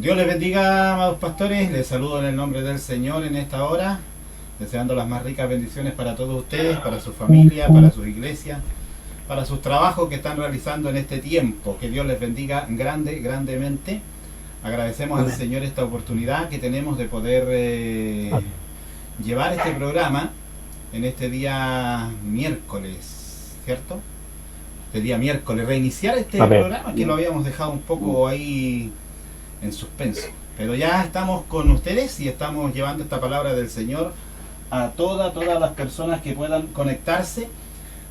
Dios les bendiga, amados pastores. Les saludo en el nombre del Señor en esta hora, deseando las más ricas bendiciones para todos ustedes, para su familia, para sus iglesias, para sus trabajos que están realizando en este tiempo. Que Dios les bendiga grandemente. Agradecemos al Señor esta oportunidad que tenemos de poder llevar este programa en este día miércoles, ¿cierto? Este día miércoles, reiniciar este programa que lo habíamos dejado un poco ahí en suspenso. Pero ya estamos con ustedes y estamos llevando esta palabra del Señor a todas las personas que puedan conectarse.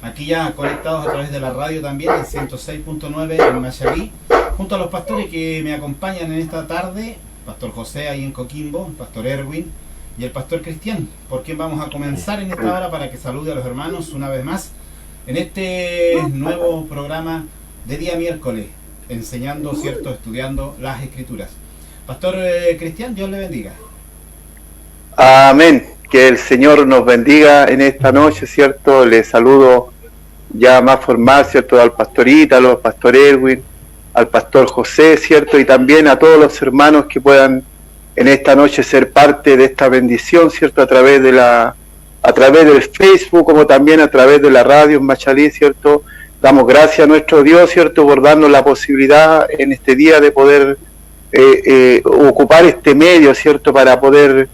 Aquí ya conectados a través de la radio también, en 106.9 en Machalí, junto a los pastores que me acompañan en esta tarde, Pastor José ahí en Coquimbo, Pastor Erwin y el Pastor Cristian, por quien vamos a comenzar en esta hora para que salude a los hermanos una vez más en este nuevo programa de día miércoles, enseñando, ¿cierto?, estudiando las Escrituras. Pastor Cristian, Dios le bendiga. Amén. Que el Señor nos bendiga en esta noche, ¿cierto? Le saludo ya más formal, ¿cierto?, al Pastor Ítalo, al Pastor Erwin, al Pastor José, ¿cierto? Y también a todos los hermanos que puedan en esta noche ser parte de esta bendición, ¿cierto? A través del Facebook, como también a través de la radio en Machalí, ¿cierto? Damos gracias a nuestro Dios, ¿cierto?, por darnos la posibilidad en este día de poder ocupar este medio, ¿cierto?, para poder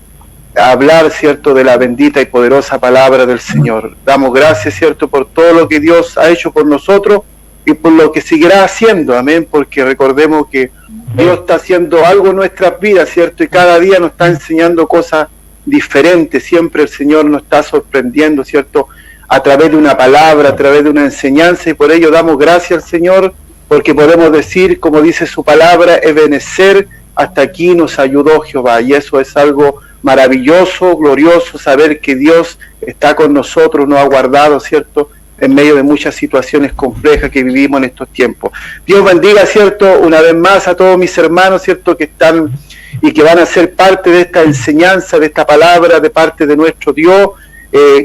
hablar, ¿cierto?, de la bendita y poderosa palabra del Señor. Damos gracias, ¿cierto?, por todo lo que Dios ha hecho por nosotros y por lo que seguirá haciendo, amén, porque recordemos que Dios está haciendo algo en nuestras vidas, ¿cierto?, y cada día nos está enseñando cosas diferentes. Siempre el Señor nos está sorprendiendo, ¿cierto?, a través de una palabra, a través de una enseñanza, y por ello damos gracias al Señor, porque podemos decir, como dice su palabra, Ebenecer, hasta aquí nos ayudó Jehová, y eso es algo maravilloso, glorioso, saber que Dios está con nosotros, nos ha guardado, ¿cierto?, en medio de muchas situaciones complejas que vivimos en estos tiempos. Dios bendiga, ¿cierto?, una vez más a todos mis hermanos, ¿cierto?, que están y que van a ser parte de esta enseñanza, de esta palabra, de parte de nuestro Dios.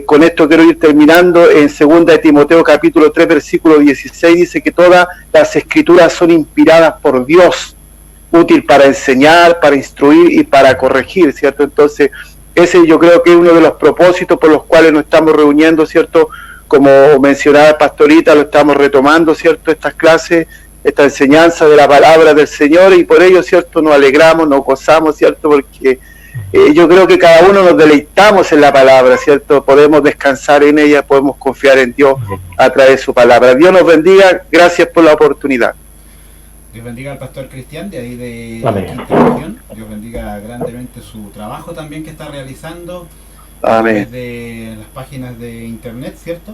Con esto quiero ir terminando. En 2 de Timoteo capítulo 3 versículo 16 dice que todas las escrituras son inspiradas por Dios, útil para enseñar, para instruir y para corregir, ¿cierto? Entonces, ese yo creo que es uno de los propósitos por los cuales nos estamos reuniendo, ¿cierto? Como mencionaba el pastorita, lo estamos retomando, ¿cierto?, estas clases, esta enseñanza de la palabra del Señor, y por ello, ¿cierto?, nos alegramos, nos gozamos, ¿cierto?, porque yo creo que cada uno nos deleitamos en la palabra, ¿cierto?, podemos descansar en ella, podemos confiar en Dios a través de su palabra. Dios nos bendiga, gracias por la oportunidad. Dios bendiga al Pastor Cristian de ahí de la quinta región. Dios bendiga grandemente su trabajo también que está realizando desde las páginas de internet, ¿cierto?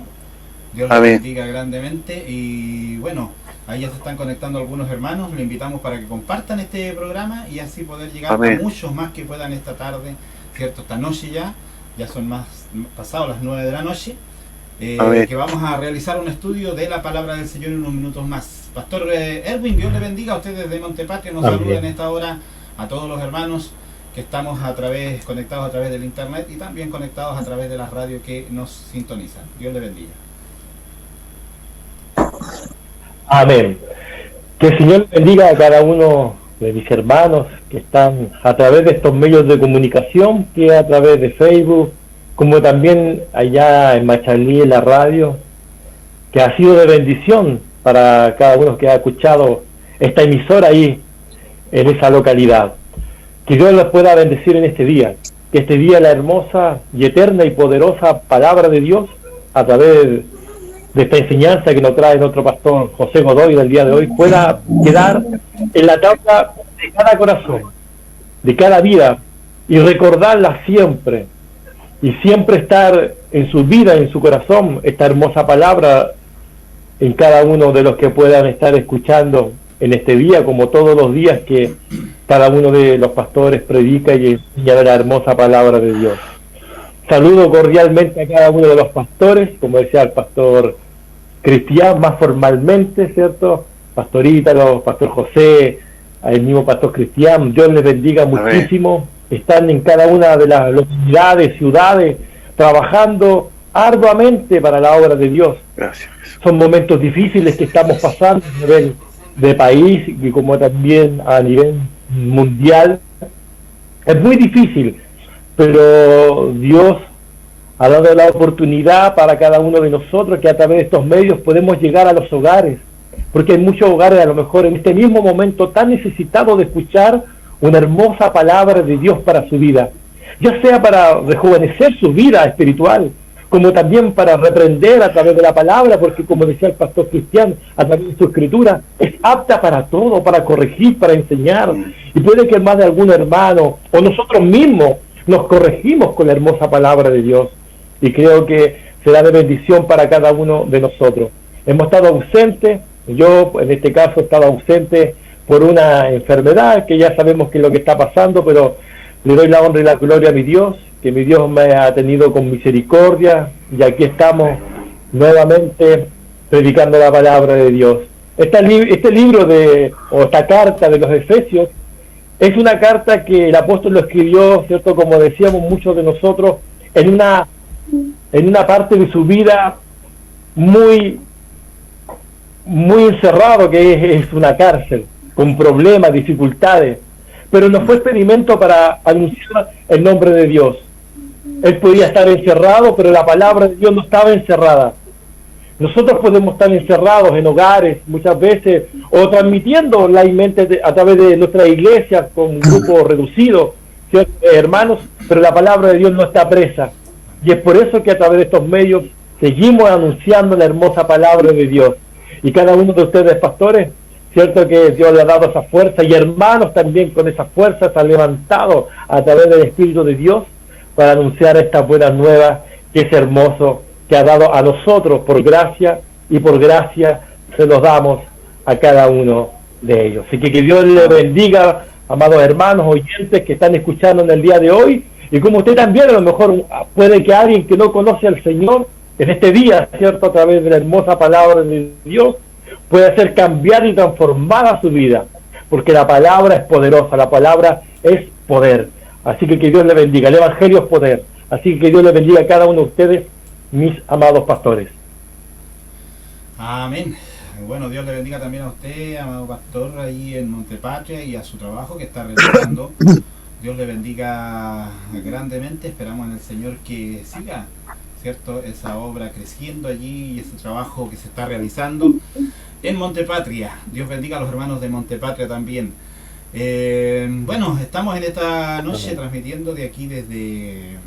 Dios los bendiga grandemente. Y bueno, ahí ya se están conectando algunos hermanos. Le invitamos para que compartan este programa y así poder llegar a muchos más que puedan esta tarde, ¿cierto? Esta noche ya son más pasados las 9 de la noche. Que vamos a realizar un estudio de la palabra del Señor en unos minutos más. Pastor Erwin, Dios le bendiga a ustedes de Montepatria, nos saluda en esta hora a todos los hermanos que estamos conectados a través del internet y también conectados a través de las radios que nos sintonizan. Dios le bendiga. Amén. Que el Señor bendiga a cada uno de mis hermanos que están a través de estos medios de comunicación, que a través de Facebook, como también allá en Machalí, en la radio, que ha sido de bendición para cada uno que ha escuchado esta emisora ahí, en esa localidad. Que Dios los pueda bendecir en este día, que este día la hermosa y eterna y poderosa palabra de Dios, a través de esta enseñanza que nos trae nuestro pastor José Godoy del día de hoy, pueda quedar en la tabla de cada corazón, de cada vida, y recordarla siempre, y siempre estar en su vida, en su corazón, esta hermosa palabra en cada uno de los que puedan estar escuchando en este día, como todos los días que cada uno de los pastores predica y enseña la hermosa palabra de Dios. Saludo cordialmente a cada uno de los pastores, como decía el pastor Cristian, más formalmente, ¿cierto? Pastor Ítalo, Pastor José, el mismo Pastor Cristian, Dios les bendiga muchísimo. Están en cada una de las localidades, ciudades, trabajando arduamente para la obra de Dios. Gracias. Son momentos difíciles que estamos pasando a nivel de país y como también a nivel mundial. Es muy difícil, pero Dios ha dado la oportunidad para cada uno de nosotros que a través de estos medios podemos llegar a los hogares, porque hay muchos hogares a lo mejor en este mismo momento tan necesitados de escuchar una hermosa palabra de Dios para su vida, ya sea para rejuvenecer su vida espiritual, como también para reprender a través de la palabra, porque como decía el pastor Cristian, a través de su escritura, es apta para todo, para corregir, para enseñar, y puede que más de algún hermano, o nosotros mismos, nos corregimos con la hermosa palabra de Dios, y creo que será de bendición para cada uno de nosotros. Hemos estado ausentes, yo en este caso he estado ausente por una enfermedad, que ya sabemos que es lo que está pasando, pero le doy la honra y la gloria a mi Dios, que mi Dios me ha tenido con misericordia, y aquí estamos nuevamente predicando la palabra de Dios. Este libro o esta carta de los Efesios es una carta que el apóstol lo escribió, ¿cierto? Como decíamos muchos de nosotros, en una parte de su vida muy encerrado, que es una cárcel, con problemas, dificultades, pero no fue experimento para anunciar el nombre de Dios. Él podía estar encerrado, pero la palabra de Dios no estaba encerrada. Nosotros podemos estar encerrados en hogares muchas veces, o transmitiendo online a través de nuestra iglesia con un grupo reducido, ¿cierto? Hermanos, pero la palabra de Dios no está presa. Y es por eso que a través de estos medios seguimos anunciando la hermosa palabra de Dios. Y cada uno de ustedes, pastores, cierto que Dios le ha dado esa fuerza, y hermanos también con esa fuerza se han levantado a través del Espíritu de Dios para anunciar estas buenas nuevas, que es hermoso, que ha dado a nosotros por gracia, y por gracia se los damos a cada uno de ellos. Así que Dios le bendiga, amados hermanos, oyentes que están escuchando en el día de hoy, y como usted también, a lo mejor puede que alguien que no conoce al Señor, en este día, cierto, a través de la hermosa palabra de Dios, puede hacer cambiar y transformar su vida, porque la palabra es poderosa, la palabra es poder. Así que Dios le bendiga, el Evangelio es poder. Así que Dios le bendiga a cada uno de ustedes, mis amados pastores. Amén. Bueno, Dios le bendiga también a usted, amado pastor, ahí en Montepatria, y a su trabajo que está realizando. Dios le bendiga grandemente. Esperamos en el Señor que siga, ¿cierto?, esa obra creciendo allí, y ese trabajo que se está realizando en Montepatria. Dios bendiga a los hermanos de Montepatria también. Bueno, estamos en esta noche transmitiendo de aquí desde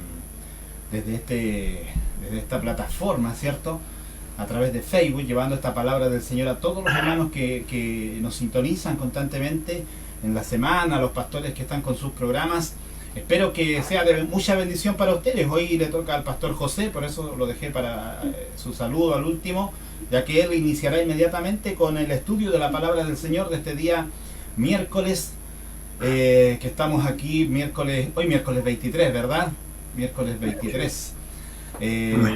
esta plataforma, ¿cierto?, a través de Facebook, llevando esta palabra del Señor a todos los hermanos que nos sintonizan constantemente en la semana, a los pastores que están con sus programas. Espero que sea de mucha bendición para ustedes. Hoy le toca al pastor José, por eso lo dejé para su saludo al último, ya que él iniciará inmediatamente con el estudio de la palabra del Señor de este día miércoles, que estamos aquí hoy miércoles 23, ¿verdad? Miércoles 23.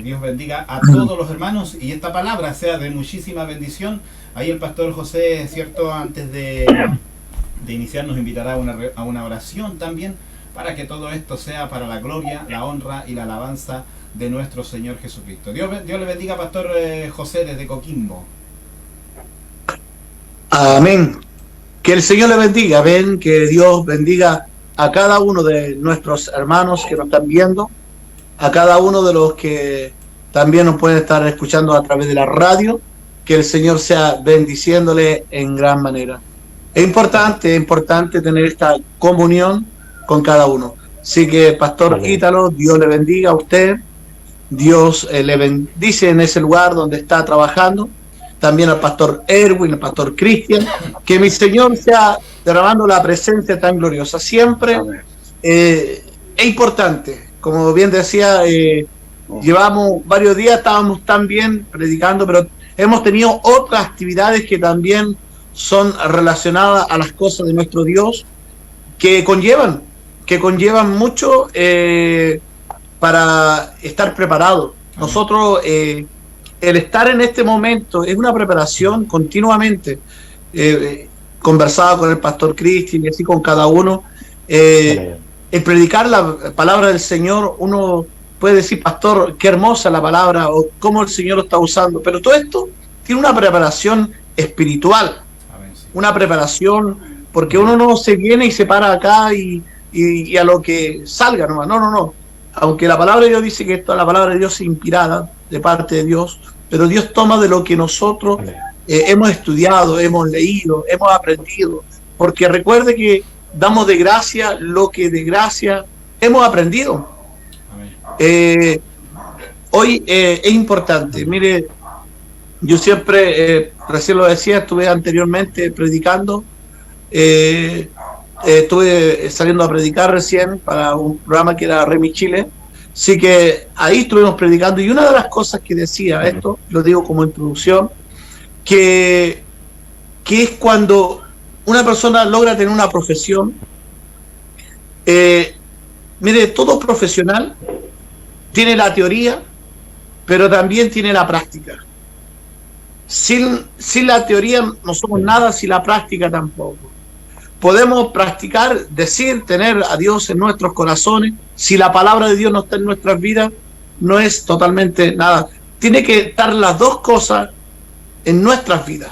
Dios bendiga a todos los hermanos, y esta palabra sea de muchísima bendición. Ahí el pastor José, ¿cierto?, antes de iniciar nos invitará a una oración también, para que todo esto sea para la gloria, la honra y la alabanza de nuestro Señor Jesucristo. Dios le bendiga, pastor José, desde Coquimbo. Amén. Que el Señor le bendiga. Amén. Que Dios bendiga a cada uno de nuestros hermanos que nos están viendo, a cada uno de los que también nos pueden estar escuchando a través de la radio. Que el Señor sea bendiciéndole en gran manera. Es importante tener esta comunión con cada uno. Así que, pastor Ítalo, Dios le bendiga a usted. Dios le bendice en ese lugar donde está trabajando. También al pastor Erwin, al pastor Cristian. Que mi Señor sea derramando la presencia tan gloriosa. Siempre es importante. Como bien decía, llevamos varios días, estábamos tan bien predicando, pero hemos tenido otras actividades que también son relacionadas a las cosas de nuestro Dios, que conllevan mucho para estar preparados. Nosotros, el estar en este momento es una preparación continuamente. Conversaba con el pastor Cristian y así con cada uno. El predicar la palabra del Señor, uno puede decir, pastor, qué hermosa la palabra, o cómo el Señor lo está usando, pero todo esto tiene una preparación espiritual, una preparación porque uno no se viene y se para acá y a lo que salga nomás. No. Aunque la palabra de Dios dice que la palabra de Dios es inspirada de parte de Dios, pero Dios toma de lo que nosotros hemos estudiado, hemos leído, hemos aprendido, porque recuerde que damos de gracia lo que de gracia hemos aprendido. Hoy es importante, mire, yo siempre, recién lo decía, estuve anteriormente predicando, estuve saliendo a predicar recién para un programa que era Remi Chile, así que ahí estuvimos predicando, y una de las cosas que decía, esto lo digo como introducción, que es cuando una persona logra tener una profesión. Mire, todo profesional tiene la teoría, pero también tiene la práctica. Sin la teoría no somos nada, sin la práctica tampoco. Podemos practicar, decir, tener a Dios en nuestros corazones. Si la palabra de Dios no está en nuestras vidas, no es totalmente nada. Tiene que estar las dos cosas en nuestras vidas.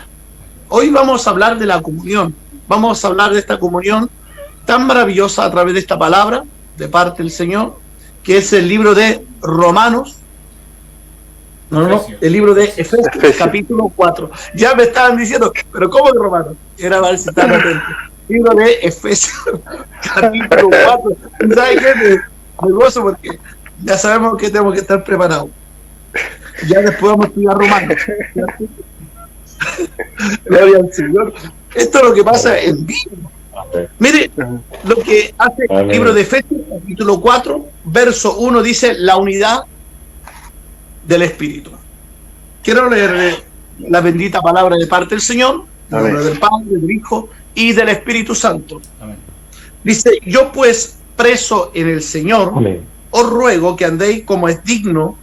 Hoy vamos a hablar de la comunión. Vamos a hablar de esta comunión tan maravillosa a través de esta palabra de parte del Señor, que es el libro de Romanos. No, el libro de Efesios, capítulo 4. Ya me estaban diciendo, pero ¿cómo de Romanos? Era para ver si estaban atentos. Libro de Efesios, capítulo 4. ¿Sabes qué? Me gozo porque ya sabemos que tenemos que estar preparados. Ya después vamos a estudiar Romanos. Gloria al Señor. Esto es lo que pasa en vivo. Mire, lo que hace el libro de Efesios, capítulo 4, verso 1, dice la unidad del Espíritu. Quiero leer la bendita palabra de parte del Señor, en nombre del Padre, del Hijo y del Espíritu Santo. Amén. Dice, yo pues, preso en el Señor, os ruego que andéis como es digno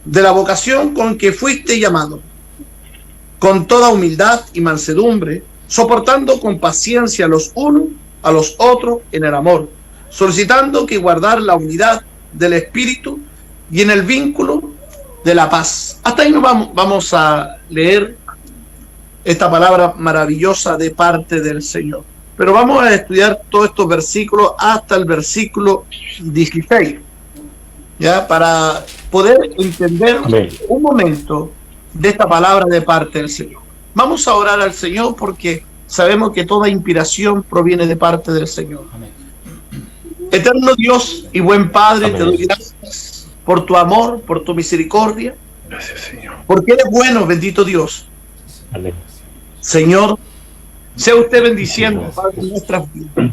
de la vocación con que fuiste llamado, con toda humildad y mansedumbre, soportando con paciencia los unos a los otros en el amor, solicitando que guardar la unidad del Espíritu y en el vínculo de la paz. Hasta ahí nos vamos a leer esta palabra maravillosa de parte del Señor. Pero vamos a estudiar todos estos versículos hasta el versículo 16, ¿ya? Para poder entender un momento de esta palabra de parte del Señor. Vamos a orar al Señor porque sabemos que toda inspiración proviene de parte del Señor. Amén. Eterno Dios y buen Padre, amén, te doy gracias por tu amor, por tu misericordia. Gracias, Señor. Porque eres bueno, bendito Dios. Amén. Señor, sea usted bendiciendo, Padre, nuestras vidas.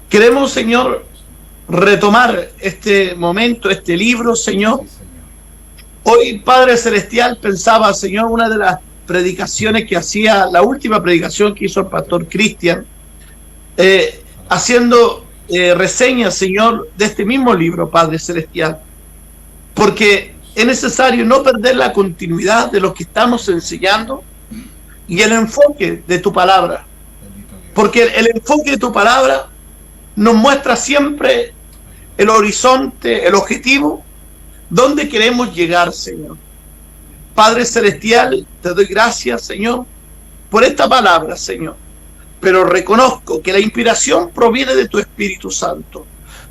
Queremos, Señor, retomar este momento, este libro, Señor. Hoy, Padre Celestial, pensaba, Señor, una de las predicaciones que hacía, la última predicación que hizo el pastor Cristian, haciendo reseñas, Señor, de este mismo libro, Padre Celestial, porque es necesario no perder la continuidad de lo que estamos enseñando y el enfoque de tu palabra, porque el enfoque de tu palabra nos muestra siempre el horizonte, el objetivo, dónde queremos llegar, Señor. Padre Celestial, te doy gracias, Señor, por esta palabra, Señor. Pero reconozco que la inspiración proviene de tu Espíritu Santo.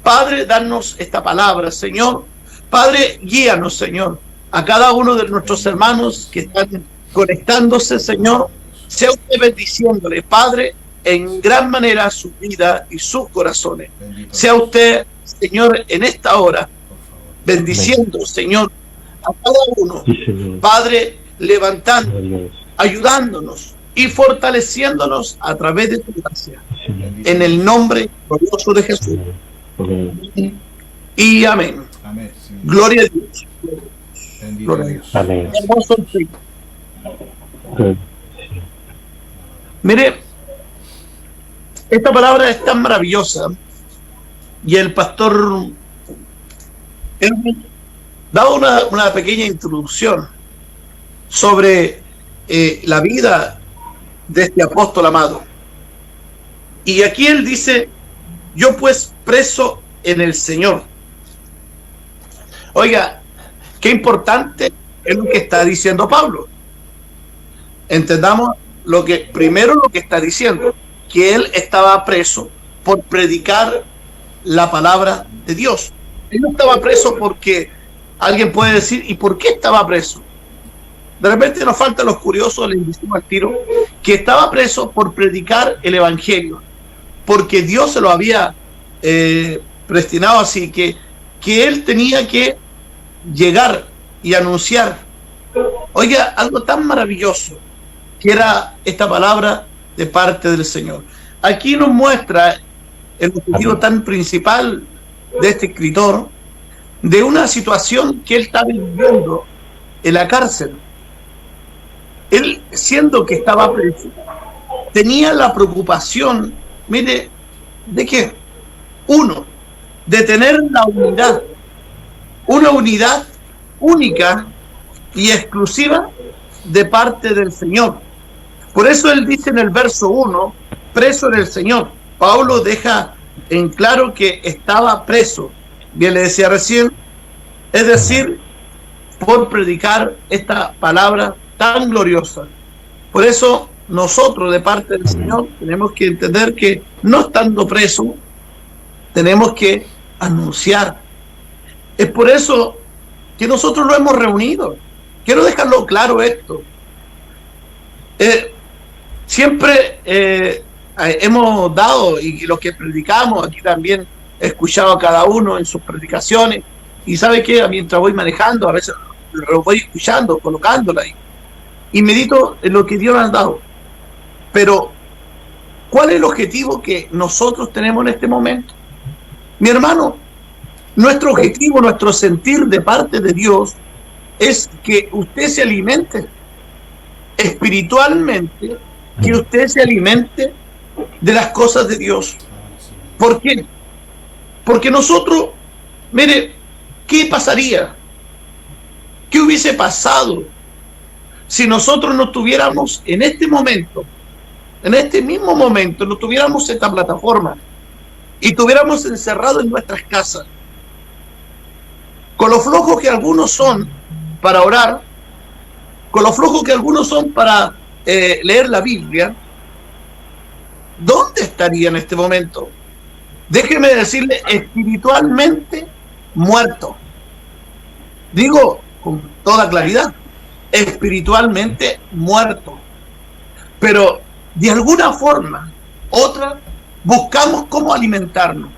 Padre, danos esta palabra, Señor. Padre, guíanos, Señor, a cada uno de nuestros hermanos que están conectándose, Señor. Sea usted bendiciéndole, Padre, en gran manera su vida y sus corazones. Sea usted, Señor, en esta hora, bendiciendo, Señor, a cada uno, Padre, levantando, ayudándonos y fortaleciéndonos a través de tu gracia, en el nombre glorioso de Jesús. Y amén. Amén. Gloria a Dios. Gloria a Dios. Amén. Mire, esta palabra es tan maravillosa y el pastor daba una pequeña introducción sobre la vida de este apóstol amado. Y aquí él dice, yo pues preso en el Señor. Oiga, qué importante es lo que está diciendo Pablo. Entendamos primero lo que está diciendo. que él estaba preso por predicar la palabra de Dios. Él no estaba preso porque alguien puede decir, ¿y por qué estaba preso? De repente nos faltan los curiosos, les decimos al tiro, que estaba preso por predicar el evangelio, porque Dios se lo había predestinado así, que él tenía que llegar y anunciar, oiga, algo tan maravilloso, que era esta palabra de parte del Señor. Aquí nos muestra el objetivo tan principal de este escritor, de una situación que él estaba viviendo en la cárcel. Él, siendo que estaba preso, tenía la preocupación, mire, ¿de qué? Uno, de tener la unidad, una unidad única y exclusiva de parte del Señor. Por eso él dice en el verso 1, preso en el Señor. Pablo deja en claro que estaba preso, bien le decía recién, es decir, por predicar esta palabra tan gloriosa. Por eso nosotros de parte del Señor tenemos que entender que no estando preso, tenemos que anunciar. Es por eso que nosotros lo hemos reunido. Quiero dejarlo claro esto. Siempre hemos dado, y los que predicamos, aquí también he escuchado a cada uno en sus predicaciones, y sabe que mientras voy manejando, a veces lo voy escuchando, colocándola ahí, y medito en lo que Dios nos ha dado. Pero, ¿cuál es el objetivo que nosotros tenemos en este momento? Mi hermano, nuestro objetivo, nuestro sentir de parte de Dios es que usted se alimente espiritualmente, que usted se alimente de las cosas de Dios. ¿Por qué? Porque nosotros, mire, ¿qué pasaría? ¿Qué hubiese pasado si nosotros no tuviéramos en este momento, en este mismo momento, no tuviéramos esta plataforma y tuviéramos encerrados en nuestras casas, con lo flojos que algunos son para orar, con lo flojos que algunos son para leer la Biblia? ¿Dónde estaría en este momento? Déjeme decirle, espiritualmente muerto. Digo con toda claridad, espiritualmente muerto. Pero de alguna forma, otra, buscamos cómo alimentarnos.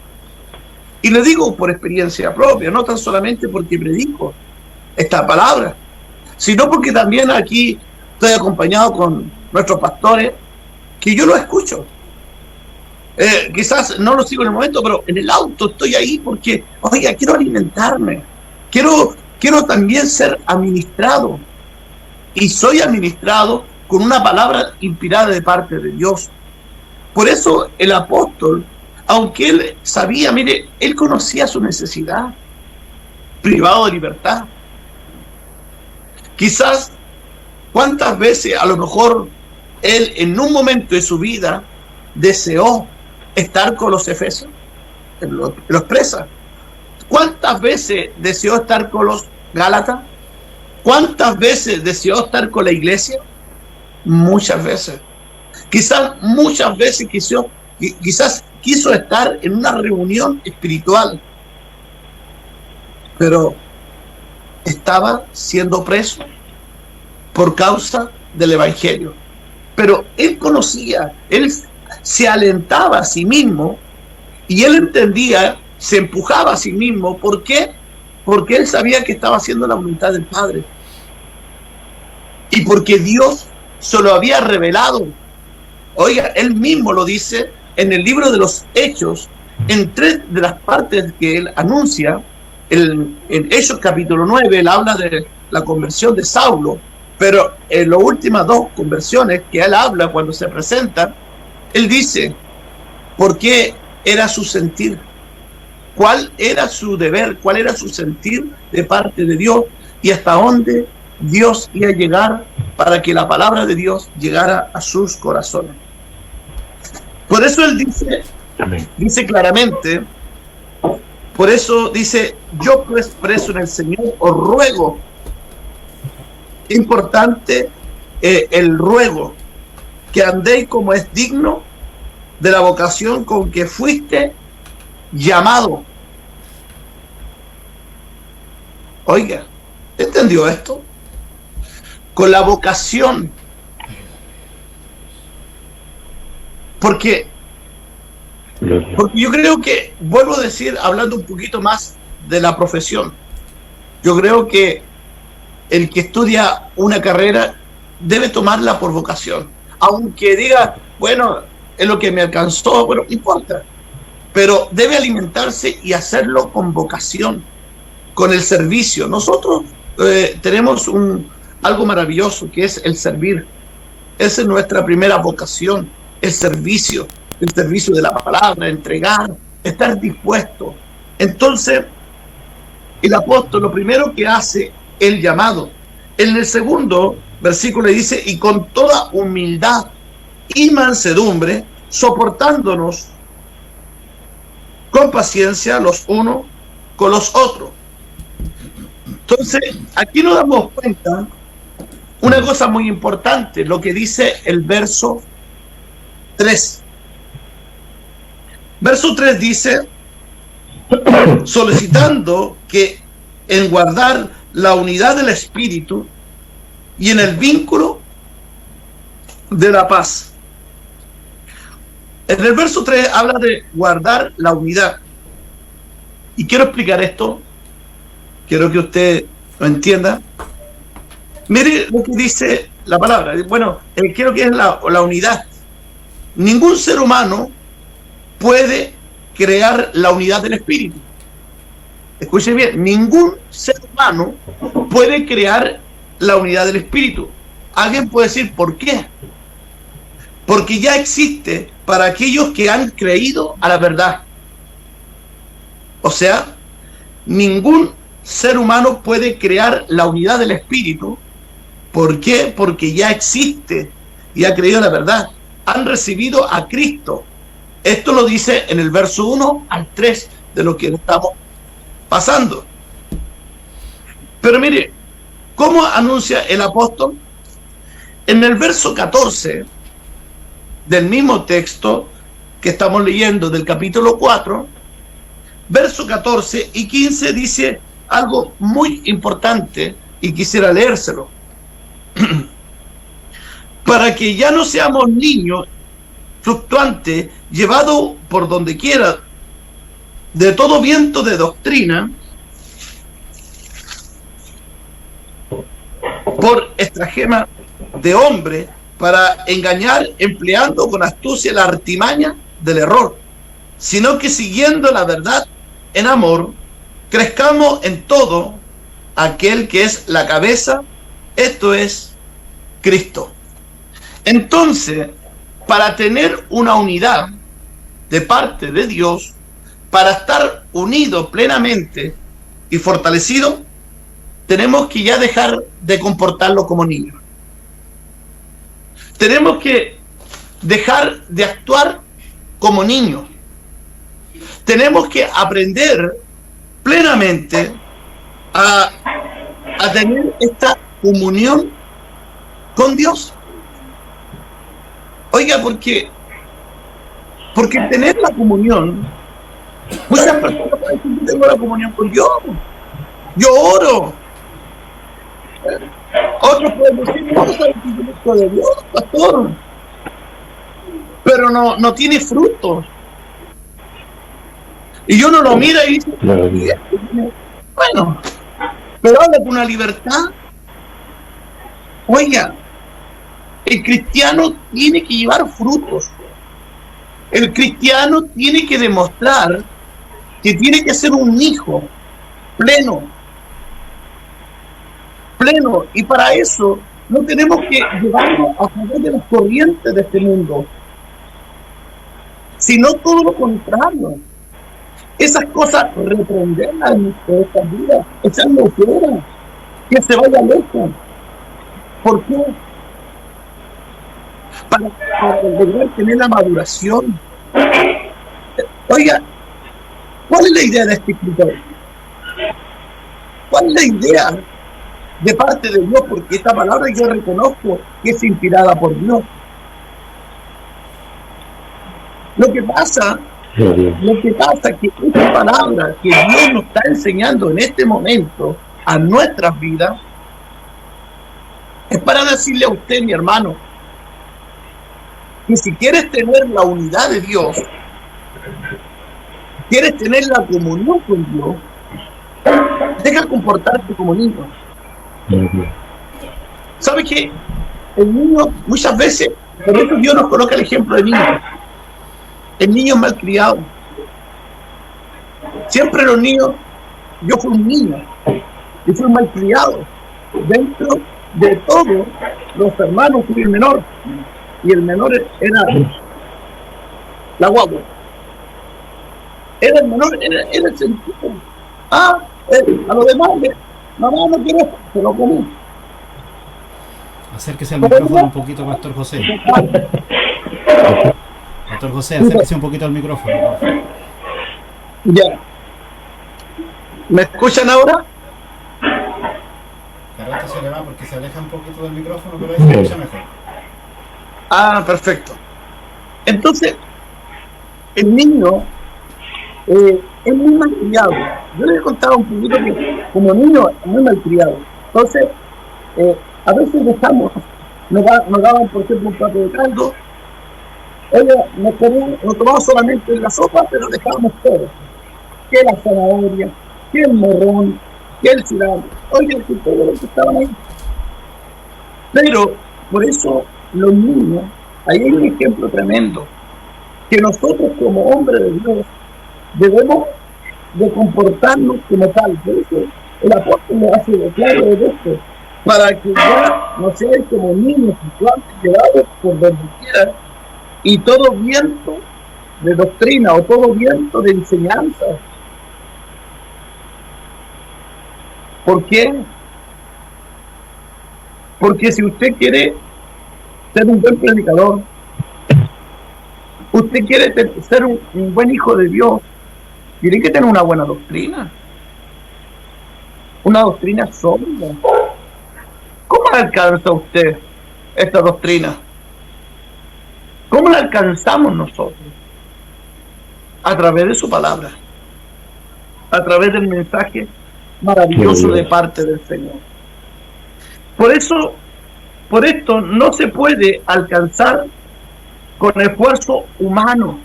Y le digo por experiencia propia, no tan solamente porque predico esta palabra, sino porque también aquí estoy acompañado con nuestros pastores, que yo los escucho. Quizás no lo sigo en el momento, pero en el auto estoy ahí porque, oiga, quiero alimentarme, quiero también ser administrado, y soy administrado con una palabra inspirada de parte de Dios. Por eso el apóstol, aunque él sabía, mire, él conocía su necesidad, privado de libertad. Quizás, ¿cuántas veces a lo mejor él en un momento de su vida deseó estar con los efesios, los presas? ¿Cuántas veces deseó estar con los gálatas? ¿Cuántas veces deseó estar con la iglesia? Muchas veces. Quizás muchas veces quizás quiso estar en una reunión espiritual, pero estaba siendo preso por causa del evangelio. Pero él conocía, él se alentaba a sí mismo, y él entendía, se empujaba a sí mismo. ¿Por qué? Porque él sabía que estaba haciendo la voluntad del Padre, y porque Dios se lo había revelado. Oiga, él mismo lo dice en el libro de los Hechos, en 3 de las partes que él anuncia. En Hechos capítulo 9, él habla de la conversión de Saulo, pero en las últimas 2 conversiones que él habla cuando se presenta, él dice por qué era su sentir, cuál era su deber, cuál era su sentir de parte de Dios, y hasta dónde Dios iba a llegar para que la palabra de Dios llegara a sus corazones. Por eso él dice claramente, por eso dice, yo pues preso en el Señor os ruego. Importante el ruego, que andéis como es digno de la vocación con que fuiste llamado. Oiga, ¿entendió esto? Con la vocación. Porque yo creo que, vuelvo a decir, hablando un poquito más de la profesión, yo creo que el que estudia una carrera debe tomarla por vocación. Aunque diga, bueno, es lo que me alcanzó, bueno, no importa. Pero debe alimentarse y hacerlo con vocación, con el servicio. Nosotros tenemos algo maravilloso que es el servir. Esa es nuestra primera vocación, el servicio de la palabra, entregar, estar dispuesto. Entonces, el apóstol lo primero que hace, el llamado. En el segundo versículo le dice, y con toda humildad y mansedumbre, soportándonos con paciencia los unos con los otros. Entonces, aquí nos damos cuenta una cosa muy importante, lo que dice el verso 3. Verso 3 dice, solicitando que en guardar la unidad del Espíritu y en el vínculo de la paz. En el verso 3 habla de guardar la unidad. Y quiero explicar esto, quiero que usted lo entienda. Mire lo que dice la palabra. Bueno, quiero que es la unidad. Ningún ser humano puede crear la unidad del Espíritu. Escuchen bien, ningún ser humano puede crear la unidad del Espíritu. Alguien puede decir, ¿por qué? Porque ya existe para aquellos que han creído a la verdad. O sea, ningún ser humano puede crear la unidad del Espíritu. ¿Por qué? Porque ya existe y ha creído a la verdad. Han recibido a Cristo. Esto lo dice en el verso 1 al 3 de lo que estamos pasando. Pero mire, ¿cómo anuncia el apóstol? En el verso 14 del mismo texto que estamos leyendo del capítulo 4, verso 14 y 15 dice algo muy importante y quisiera leérselo. Para que ya no seamos niños fluctuantes, llevados por donde quiera de todo viento de doctrina, por estratagema de hombre, para engañar, empleando con astucia la artimaña del error, sino que siguiendo la verdad en amor, crezcamos en todo aquel que es la cabeza, esto es Cristo. Entonces, para tener una unidad de parte de Dios, para estar unidos plenamente y fortalecidos, tenemos que ya dejar de comportarlo como niños. Tenemos que dejar de actuar como niños. Tenemos que aprender plenamente a tener esta comunión con Dios. Oiga, porque tener la comunión, muchas personas dicen que tengo la comunión con Dios, yo oro. Otros pueden decir, no, soy el Hijo de Dios, pastor, pero no tiene frutos. Y uno lo mira y dice, bueno, pero habla con una libertad. Oiga, el cristiano tiene que llevar frutos. El cristiano tiene que demostrar que tiene que ser un hijo pleno. Y para eso no tenemos que llevarlo a través de las corrientes de este mundo, sino todo lo contrario. Esas cosas, reprenderlas en nuestra vida, echarlo fuera, que se vaya lejos. ¿Por qué? Para lograr tener la maduración. Oiga, ¿cuál es la idea de este escritor? ¿Cuál es la idea de parte de Dios? Porque esta palabra yo reconozco que es inspirada por Dios. Lo que pasa es que esta palabra que Dios nos está enseñando en este momento a nuestras vidas es para decirle a usted, mi hermano, que si quieres tener la unidad de Dios, quieres tener la comunión con Dios, deja comportarte como niño. ¿Sabe qué? El niño muchas veces, por eso Dios nos coloca el ejemplo de niño. El niño es malcriado. Siempre los niños, yo fui un niño, yo fui malcriado. Dentro de todos los hermanos fui el menor, y el menor era la guagua. Era el menor, era el sentido. A los demás, mamá no quiero esto, se lo comí. Acérquese al micrófono un poquito, Pastor José. Pastor José, acérquese un poquito al micrófono. Ya. ¿Me escuchan ahora? De rato se le va porque se aleja un poquito del micrófono, pero ahí se escucha mejor. Ah, perfecto. Entonces, el niño es muy malcriado. Yo les he contado un poquito que como niño es muy malcriado. Entonces, a veces dejamos, nos daban por ejemplo un plato de caldo, nos tomamos solamente la sopa, pero dejábamos todo. Que la zanahoria, que el morrón, que el cilantro, oye, que todo lo que estaban ahí. Pero, por eso, los niños, ahí hay un ejemplo tremendo, que nosotros como hombres de Dios debemos de comportarnos como tal. Por eso el apóstol le hace lo claro de esto, para que ya no sean como niños llevados por donde quieran, y todo viento de doctrina o todo viento de enseñanza. ¿Por qué? Porque si usted quiere ser un buen predicador, usted quiere ser un buen hijo de Dios, tiene que tener una buena doctrina, una doctrina sólida. ¿Cómo la alcanza usted esta doctrina? ¿Cómo la alcanzamos nosotros? A través de su palabra, a través del mensaje maravilloso de parte del Señor. Por esto no se puede alcanzar con esfuerzo humano.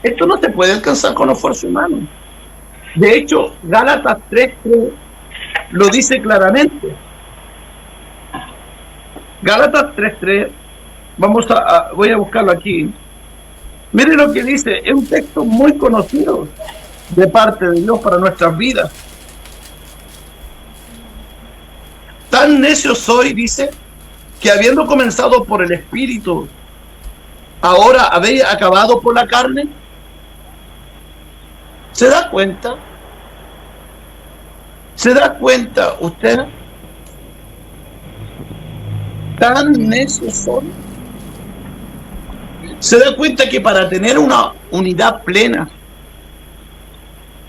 Esto no se puede alcanzar con esfuerzo humano. De hecho, Gálatas 3:3 lo dice claramente. Gálatas 3:3, voy a buscarlo aquí. Mire lo que dice, es un texto muy conocido de parte de Dios para nuestras vidas. Tan necio soy, dice, que habiendo comenzado por el Espíritu, ahora habéis acabado por la carne. ¿Se da cuenta? ¿Se da cuenta usted? Tan necio soy. ¿Se da cuenta que para tener una unidad plena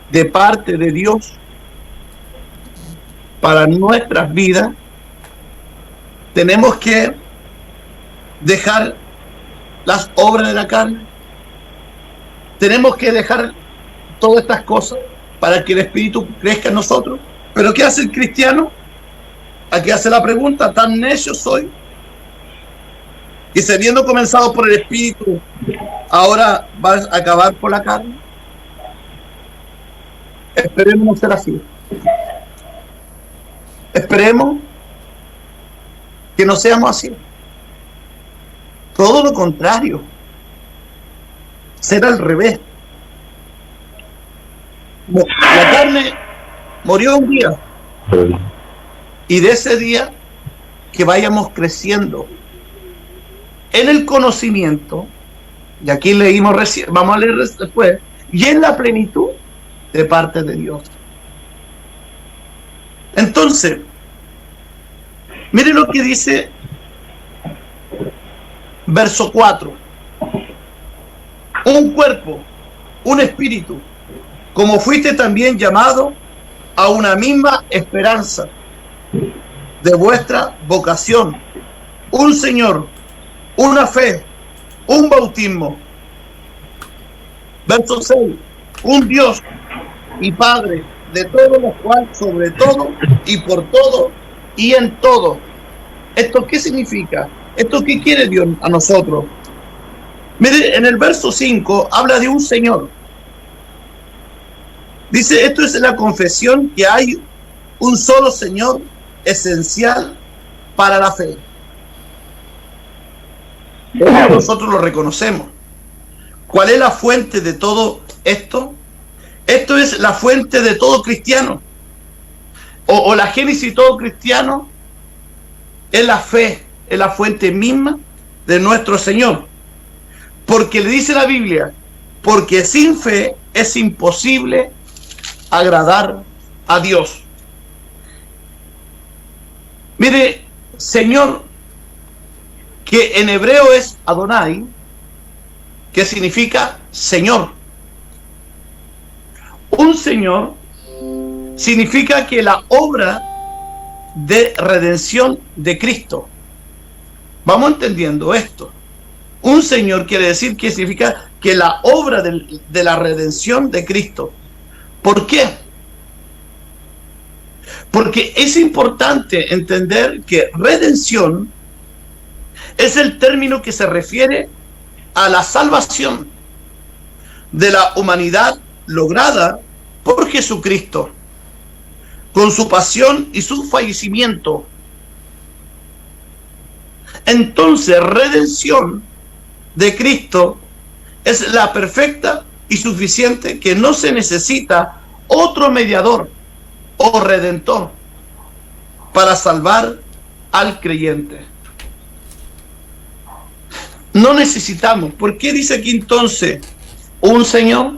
de parte de Dios para nuestras vidas, tenemos que dejar las obras de la carne? Tenemos que dejar todas estas cosas para que el Espíritu crezca en nosotros. ¿Pero qué hace el cristiano? Aquí hace la pregunta, ¿tan necio soy? Y si habiendo comenzado por el Espíritu, ahora vas a acabar por la carne. Esperemos no ser así. Esperemos que no seamos así. Todo lo contrario. Ser al revés. La carne murió un día. Y de ese día que vayamos creciendo en el conocimiento, y aquí leímos recién, vamos a leer después, y en la plenitud de parte de Dios. Entonces, mire lo que dice verso 4. Un cuerpo, un espíritu, como fuiste también llamado a una misma esperanza de vuestra vocación, un Señor, una fe, un bautismo, Verso 6. Un Dios y Padre de todo lo cual, sobre todo y por todo y en todo. ¿Esto qué significa? ¿Esto qué quiere Dios a nosotros? Mire, en el verso 5 habla de un Señor. Dice, esto es la confesión que hay un solo Señor esencial para la fe. Nosotros lo reconocemos. ¿Cuál es la fuente de todo esto? Esto es la fuente de todo cristiano. O la génesis de todo cristiano es la fe, es la fuente misma de nuestro Señor. Porque le dice la Biblia, porque sin fe es imposible agradar a Dios. Mire, Señor, que en hebreo es Adonai, que significa Señor. Un Señor significa que la obra de redención de Cristo. Vamos entendiendo esto. Un Señor quiere decir que significa que la obra de la redención de Cristo. ¿Por qué? Porque es importante entender que redención es el término que se refiere a la salvación de la humanidad lograda por Jesucristo con su pasión y su fallecimiento. Entonces, redención de Cristo es la perfecta y suficiente, que no se necesita otro mediador o redentor para salvar al creyente. No necesitamos. ¿Por qué dice aquí entonces un Señor?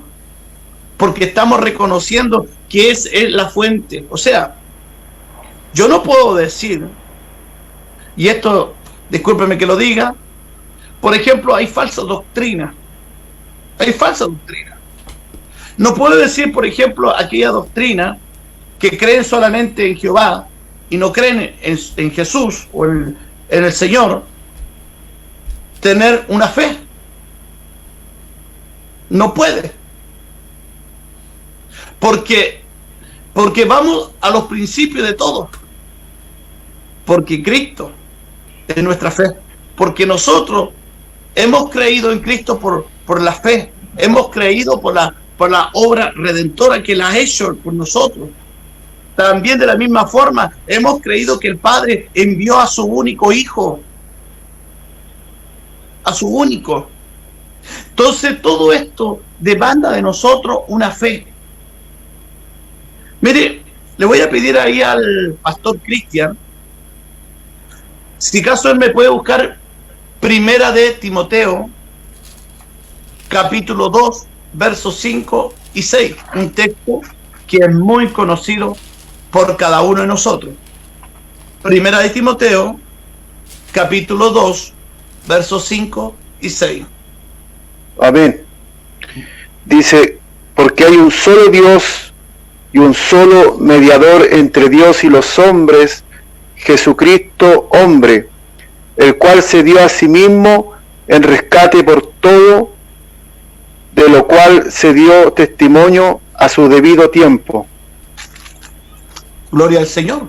Porque estamos reconociendo que es la fuente. O sea, yo no puedo decir, y esto, discúlpeme que lo diga, por ejemplo, hay falsa doctrina. Hay falsa doctrina. No puedo decir, por ejemplo, aquella doctrina que creen solamente en Jehová y no creen en Jesús o en el Señor, tener una fe. No puede. Porque vamos a los principios de todo. Porque Cristo es nuestra fe. Porque nosotros hemos creído en Cristo por la fe. Hemos creído por la obra redentora que la ha hecho por nosotros. También de la misma forma hemos creído que el Padre envió a su único Hijo. A su único. Entonces todo esto demanda de nosotros una fe. Mire, le voy a pedir ahí al pastor Cristian, si acaso él me puede buscar Primera de Timoteo, capítulo 2, versos 5 y 6, un texto que es muy conocido por cada uno de nosotros. Primera de Timoteo, capítulo 2, versos 5 y 6. Amén. Dice, porque hay un solo Dios y un solo mediador entre Dios y los hombres, Jesucristo hombre, el cual se dio a sí mismo en rescate por todo, de lo cual se dio testimonio a su debido tiempo. Gloria al Señor.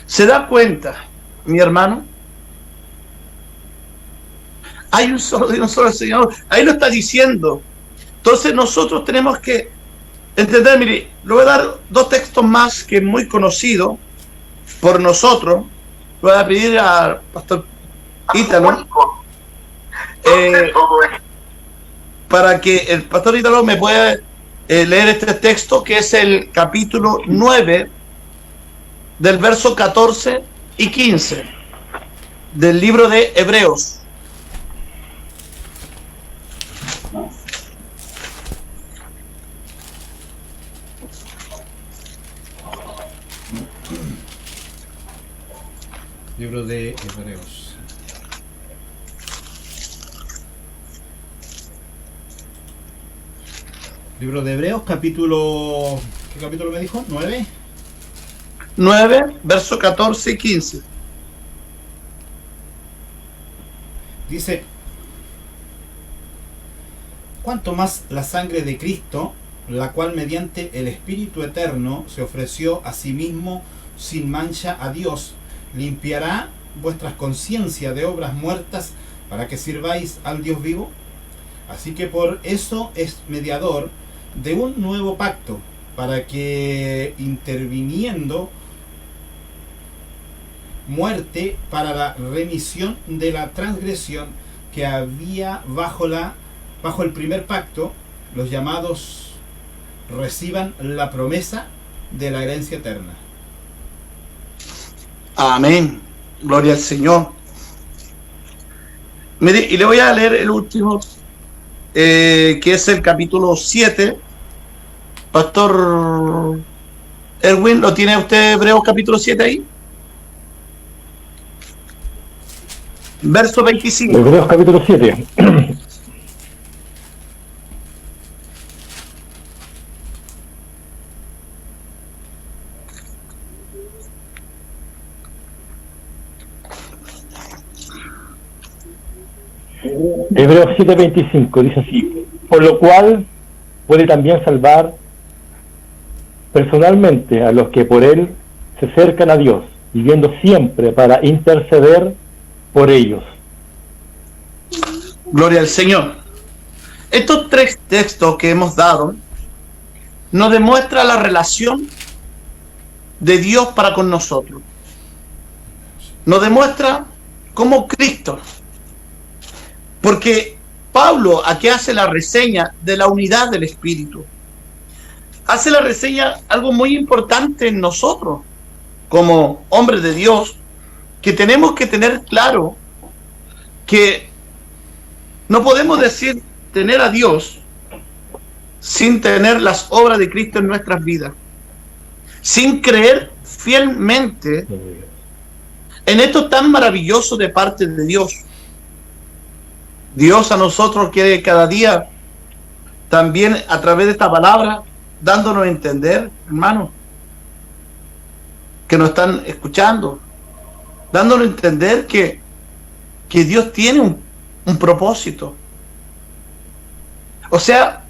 ¿Se da cuenta, mi hermano? Hay un solo Dios, un solo Señor. Ahí lo está diciendo. Entonces nosotros tenemos que entender, mire, le voy a dar dos textos más que es muy conocido por nosotros. Le voy a pedir al pastor Ítalo para que el pastor Ítalo me pueda leer este texto, que es el capítulo 9 del verso 14 y 15 del libro de Hebreos. Libro de Hebreos. Libro de Hebreos, capítulo... ¿Qué capítulo me dijo? ¿9? 9, verso 14 y 15. Dice: cuanto más la sangre de Cristo, la cual mediante el Espíritu Eterno se ofreció a sí mismo sin mancha a Dios, limpiará vuestras conciencias de obras muertas para que sirváis al Dios vivo. Así que por eso es mediador de un nuevo pacto, para que interviniendo muerte para la remisión de la transgresión que había bajo el primer pacto, los llamados reciban la promesa de la herencia eterna. Amén. Gloria al Señor. Mire, y le voy a leer el último, que es el capítulo 7. Pastor Erwin, ¿lo tiene usted, Hebreos capítulo 7 ahí? Verso 25. Hebreos capítulo 7. Hebreos 7:25 dice así: por lo cual puede también salvar personalmente a los que por él se acercan a Dios, viviendo siempre para interceder por ellos. Gloria al Señor. Estos tres textos que hemos dado nos demuestran la relación de Dios para con nosotros. Nos demuestra cómo Cristo, porque Pablo aquí hace la reseña de la unidad del Espíritu. Hace la reseña algo muy importante en nosotros, como hombres de Dios, que tenemos que tener claro que no podemos decir tener a Dios sin tener las obras de Cristo en nuestras vidas, sin creer fielmente en esto tan maravilloso de parte de Dios. Dios a nosotros quiere cada día, también a través de esta palabra, dándonos a entender, hermanos, que nos están escuchando, dándonos a entender que Dios tiene un propósito. O sea,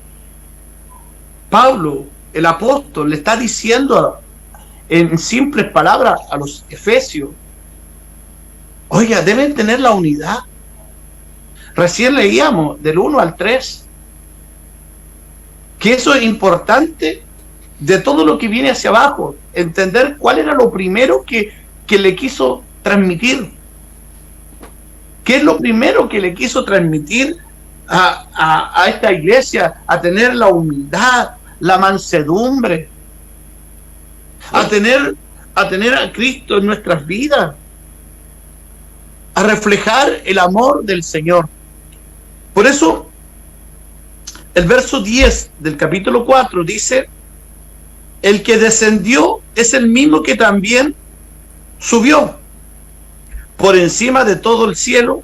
Pablo, el apóstol, le está diciendo en simples palabras a los efesios: oiga, deben tener la unidad. Recién leíamos del 1 al 3, que eso es importante de todo lo que viene hacia abajo, entender cuál era lo primero que le quiso transmitir. ¿Qué es lo primero que le quiso transmitir a esta iglesia? A tener la humildad, la mansedumbre, a tener a Cristo en nuestras vidas, a reflejar el amor del Señor. Por eso, el verso 10 del capítulo 4 dice: el que descendió es el mismo que también subió por encima de todo el cielo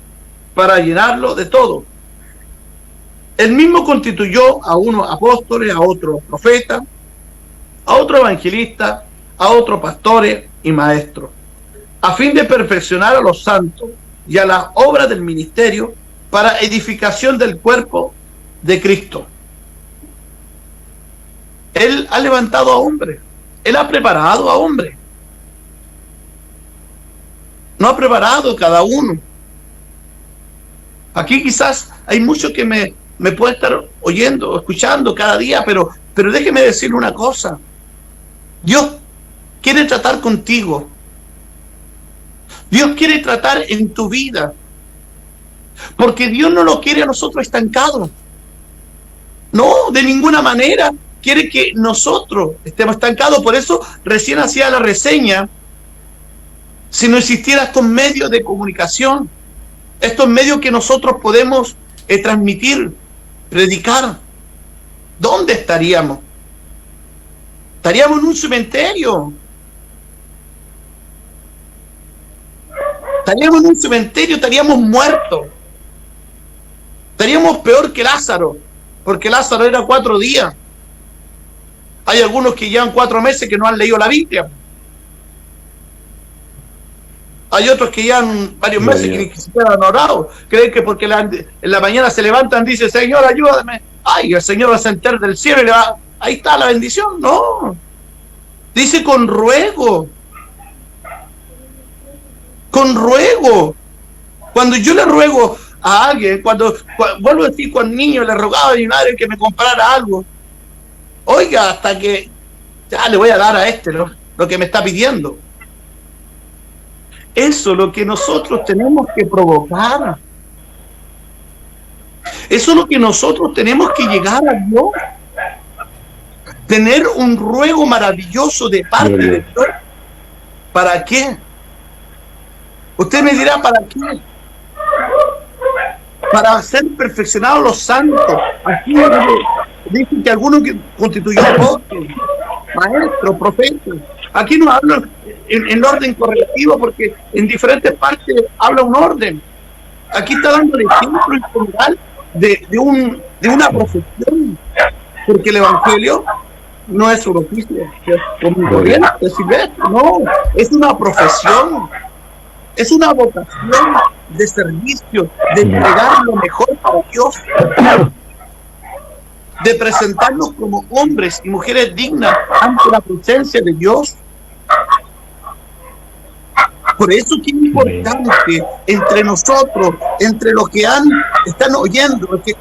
para llenarlo de todo. El mismo constituyó a unos apóstoles, a otros profetas, a otros evangelistas, a otros pastores y maestros, a fin de perfeccionar a los santos y a las obras del ministerio para edificación del cuerpo de Cristo. Él ha levantado a hombres, Él ha preparado a hombres, no ha preparado cada uno. Aquí quizás hay muchos que me pueden estar oyendo, escuchando cada día, pero déjeme decirle una cosa: Dios quiere tratar contigo. Dios quiere tratar en tu vida, porque Dios no lo quiere a nosotros estancados. No, de ninguna manera quiere que nosotros estemos estancados. Por eso recién hacía la reseña: si no existiera estos medios de comunicación, estos medios que nosotros podemos transmitir, predicar, ¿dónde estaríamos? Estaríamos en un cementerio. Estaríamos en un cementerio, estaríamos muertos. Estaríamos peor que Lázaro, porque Lázaro era 4 días. Hay algunos que llevan 4 meses que no han leído la Biblia. Hay otros que llevan varios meses que ni siquiera han orado. Creen que porque en la mañana se levantan, dicen: Señor, ayúdame, ay, el Señor va a sentar del cielo y le va, ahí está la bendición. No, dice con ruego. Con ruego. Cuando yo le ruego a alguien, vuelvo a decir, cuando niño le rogaba a mi madre que me comprara algo, oiga, hasta que ya le voy a dar a este, ¿no?, lo que me está pidiendo. Eso es lo que nosotros tenemos que provocar. Eso es lo que nosotros tenemos que llegar a Dios. Tener un ruego maravilloso de parte de Dios. ¿Para qué? Usted me dirá, ¿para qué? Para ser perfeccionados los santos. Aquí dicen que algunos que constituyó apóstoles, maestros, profetas. Aquí no hablan en orden correlativo porque en diferentes partes habla un orden. Aquí está dando el ejemplo en general de una profesión, porque el Evangelio no es un oficio común corriente, no, es una profesión. Es una vocación de servicio, de entregar lo mejor para Dios, de presentarnos como hombres y mujeres dignas ante la presencia de Dios. Por eso es importante entre nosotros, entre los que están oyendo, los que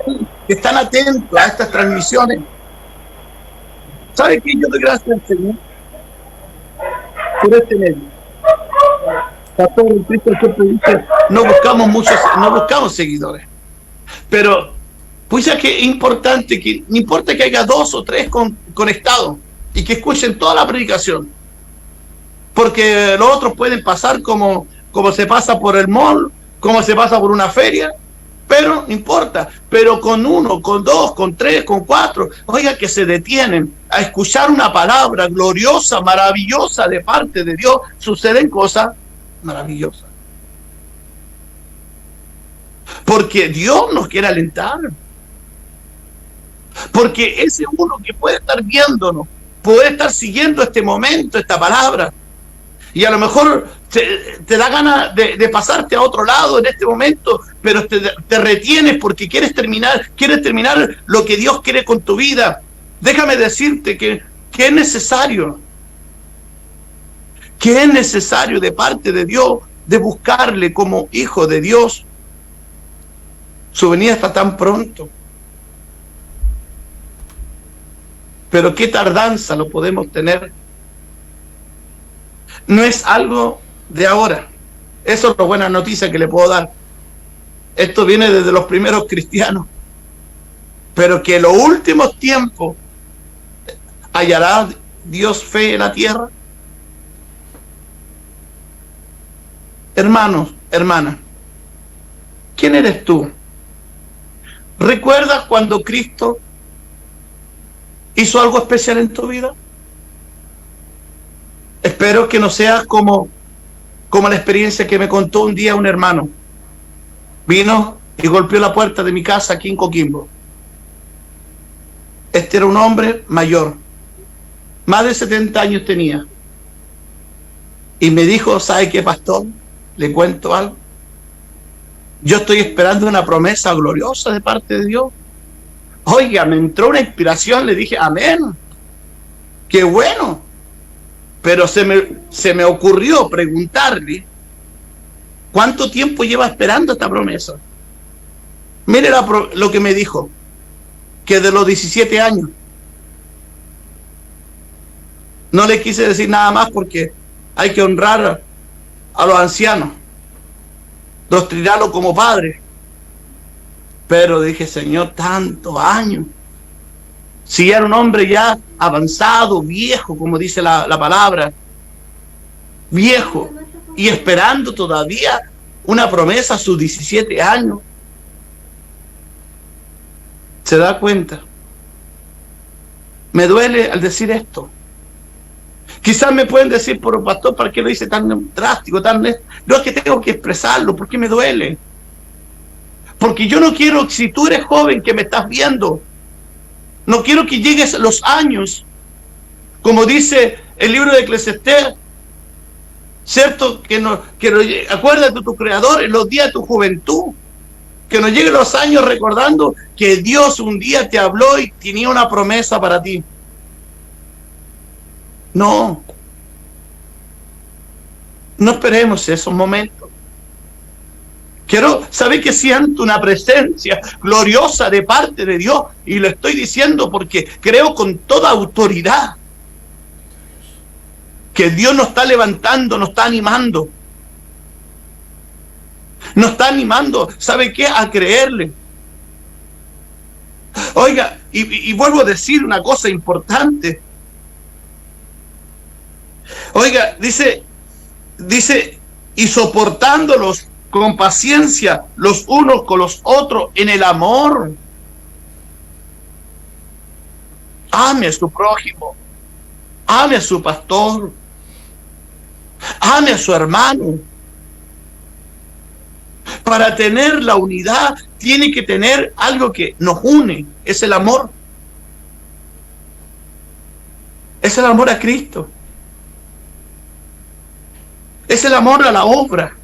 están atentos a estas transmisiones. ¿Sabe qué? Yo doy gracias al Señor por este medio. Pastor, el Cristo siempre dice, no buscamos seguidores. Pero, pues ya que es importante, que no importa que haya 2 o 3 conectados y que escuchen toda la predicación. Porque los otros pueden pasar como se pasa por el mall, como se pasa por una feria, pero no importa. Pero con 1, con 2, con 3, con 4, oiga, que se detienen a escuchar una palabra gloriosa, maravillosa de parte de Dios, suceden cosas maravillosas. Porque Dios nos quiere alentar. Porque ese uno que puede estar viéndonos, puede estar siguiendo este momento, esta palabra, y a lo mejor te da ganas de pasarte a otro lado en este momento, pero te retienes porque quieres terminar lo que Dios quiere con tu vida. Déjame decirte que es necesario de parte de Dios de buscarle como hijo de Dios. Su venida está tan pronto. Pero qué tardanza lo podemos tener. No es algo de ahora. Eso es la buena noticia que le puedo dar. Esto viene desde los primeros cristianos. Pero que en los últimos tiempos hallará Dios fe en la tierra. Hermanos, hermanas, ¿quién eres tú? ¿Recuerdas cuando Cristo hizo algo especial en tu vida? Espero que no seas como la experiencia que me contó un día un hermano. Vino y golpeó la puerta de mi casa aquí en Coquimbo. Este era un hombre mayor, más de 70 años tenía. Y me dijo, ¿sabe qué, pastor? Le cuento algo. Yo estoy esperando una promesa gloriosa de parte de Dios. Oiga, me entró una inspiración, le dije, amén. Qué bueno. Pero se me ocurrió preguntarle, ¿cuánto tiempo lleva esperando esta promesa? Mire lo que me dijo, que de los 17 años. No le quise decir nada más porque hay que honrar a los ancianos, doctrinarlo como padre. Pero dije, Señor, tantos años. Si era un hombre ya avanzado, viejo, como dice la palabra, viejo, y esperando todavía una promesa a sus 17 años. ¿Se da cuenta? Me duele al decir esto. Quizás me pueden decir, pero pastor, ¿para qué lo dice tan drástico? No, es que tengo que expresarlo, porque me duele. Porque yo no quiero, si tú eres joven que me estás viendo, no quiero que llegues los años, como dice el libro de Eclesiastés, ¿cierto? Acuérdate de tu Creador en los días de tu juventud. Que nos lleguen los años recordando que Dios un día te habló y tenía una promesa para ti. No. No esperemos esos momentos. Quiero saber que siento una presencia gloriosa de parte de Dios, y lo estoy diciendo porque creo con toda autoridad que Dios nos está levantando, nos está animando. Nos está animando, ¿sabe qué? A creerle. Oiga, y vuelvo a decir una cosa importante. Oiga, dice, y soportándolos con paciencia los unos con los otros en el amor. Ame a su prójimo, ame a su pastor, ame a su hermano. Para tener la unidad tiene que tener algo que nos une, es el amor. Es el amor a Cristo. Es el amor a la obra.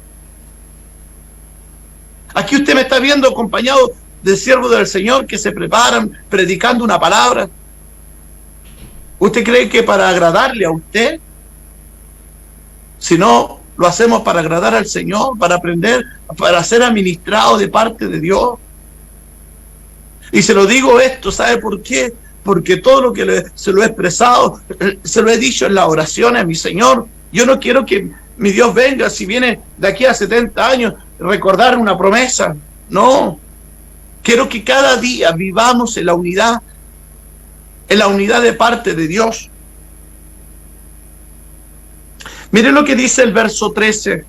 Aquí usted me está viendo acompañado de siervos del Señor que se preparan predicando una palabra. ¿Usted cree que para agradarle a usted? Si no, lo hacemos para agradar al Señor, para aprender, para ser administrado de parte de Dios. Y se lo digo esto, ¿sabe por qué? Porque todo lo que se lo he expresado, se lo he dicho en las oraciones a mi Señor. Yo no quiero que mi Dios venga, si viene de aquí a 70 años, recordar una promesa. No. Quiero que cada día vivamos en la unidad de parte de Dios. Mire lo que dice el verso 13.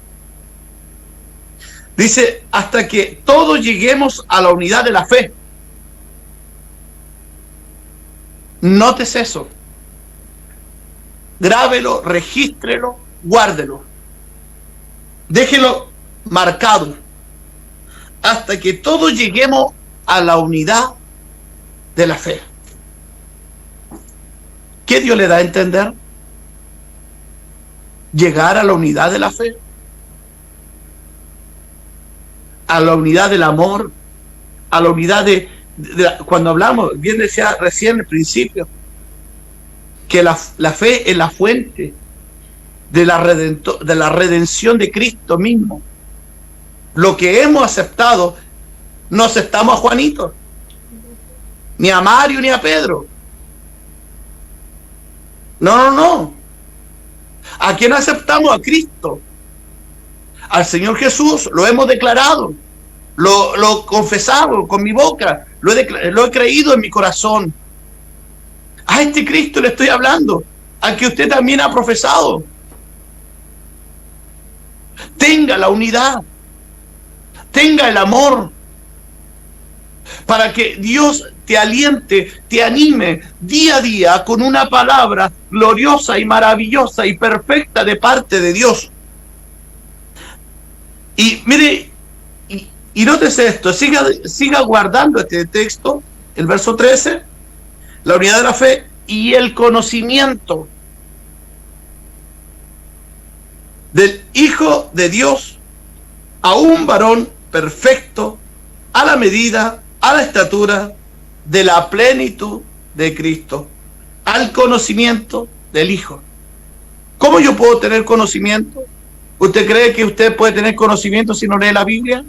Dice, hasta que todos lleguemos a la unidad de la fe. Nótese eso. Grábelo, regístrelo, guárdelo. Déjelo marcado. Hasta que todos lleguemos a la unidad de la fe. ¿Qué Dios le da a entender? Llegar a la unidad de la fe, a la unidad del amor, a la unidad cuando hablamos, bien decía recién al principio, que la fe es la fuente de la redención de Cristo mismo. Lo que hemos aceptado, no aceptamos a Juanito, ni a Mario, ni a Pedro. No. ¿A quién aceptamos? A Cristo, al Señor Jesús. Lo hemos declarado, lo confesado con mi boca, lo he creído en mi corazón. A este Cristo le estoy hablando, al que usted también ha profesado. Tenga la unidad, tenga el amor, para que Dios te aliente, te anime día a día con una palabra gloriosa y maravillosa y perfecta de parte de Dios. Y mire, y nótese esto, siga guardando este texto, el verso 13, la unidad de la fe y el conocimiento del Hijo de Dios, a un varón perfecto, a la medida, a la estatura de la plenitud de Cristo, al conocimiento del Hijo. ¿Cómo yo puedo tener conocimiento? ¿Usted cree que usted puede tener conocimiento si no lee la Biblia?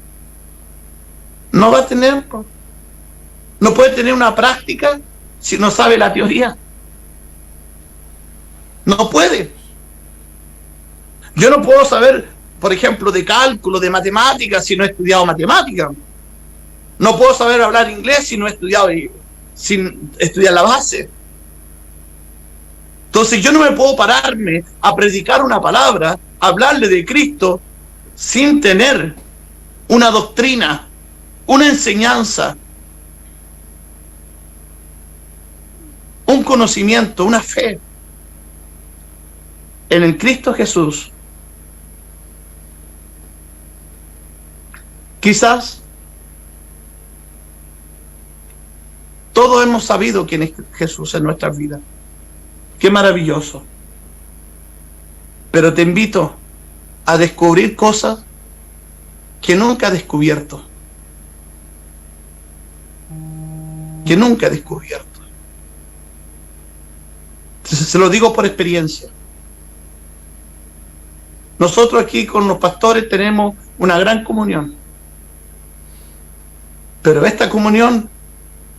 No va a tener. No puede tener una práctica si no sabe la teoría. No puede. Yo no puedo saber, por ejemplo, de cálculo, de matemáticas, si no he estudiado matemáticas. No puedo saber hablar inglés si no he estudiado, sin estudiar la base. Entonces yo no me puedo pararme a predicar una palabra, hablarle de Cristo, sin tener una doctrina, una enseñanza, un conocimiento, una fe en el Cristo Jesús. Quizás todos hemos sabido quién es Jesús en nuestras vidas. Qué maravilloso. Pero te invito a descubrir cosas que nunca has descubierto. que nunca he descubierto. Entonces, se lo digo por experiencia. Nosotros aquí con los pastores tenemos una gran comunión. Pero esta comunión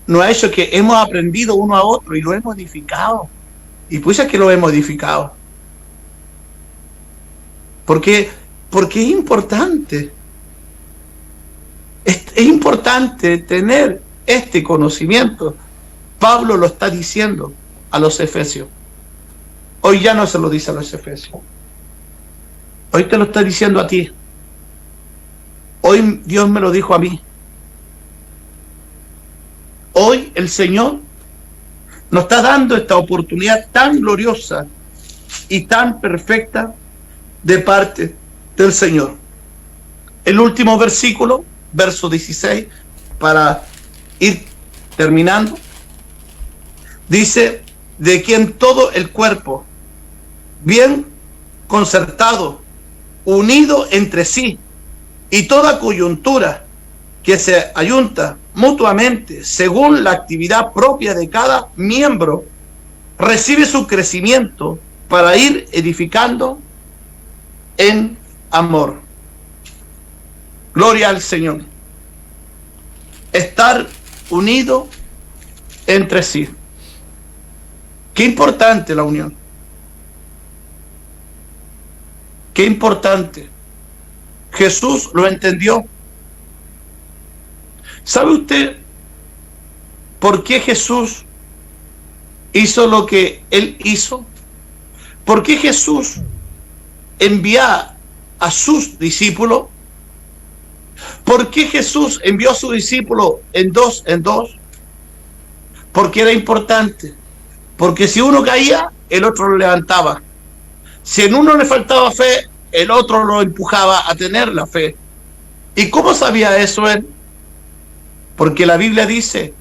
nos ha hecho que hemos aprendido uno a otro y lo hemos edificado. Y pues es que lo hemos edificado. Porque es importante. Es importante tener este conocimiento. Pablo lo está diciendo a los efesios. Hoy ya no se lo dice a los efesios. Hoy te lo está diciendo a ti. Hoy Dios me lo dijo a mí. Hoy el Señor nos está dando esta oportunidad tan gloriosa y tan perfecta de parte del Señor. El último versículo, verso 16, para ir terminando, dice: de quien todo el cuerpo, bien concertado, unido entre sí, y toda coyuntura que se ayunta mutuamente según la actividad propia de cada miembro, recibe su crecimiento para ir edificando en amor. Gloria al Señor. Estar unido entre sí. Qué importante la unión. Qué importante. Jesús lo entendió. ¿Sabe usted por qué Jesús hizo lo que Él hizo? ¿Por qué Jesús envió a sus discípulos? ¿Por qué Jesús envió a sus discípulos en dos? Porque era importante. Porque si uno caía, el otro lo levantaba. Si en uno le faltaba fe, el otro lo empujaba a tener la fe. ¿Y cómo sabía eso él? Porque la Biblia dice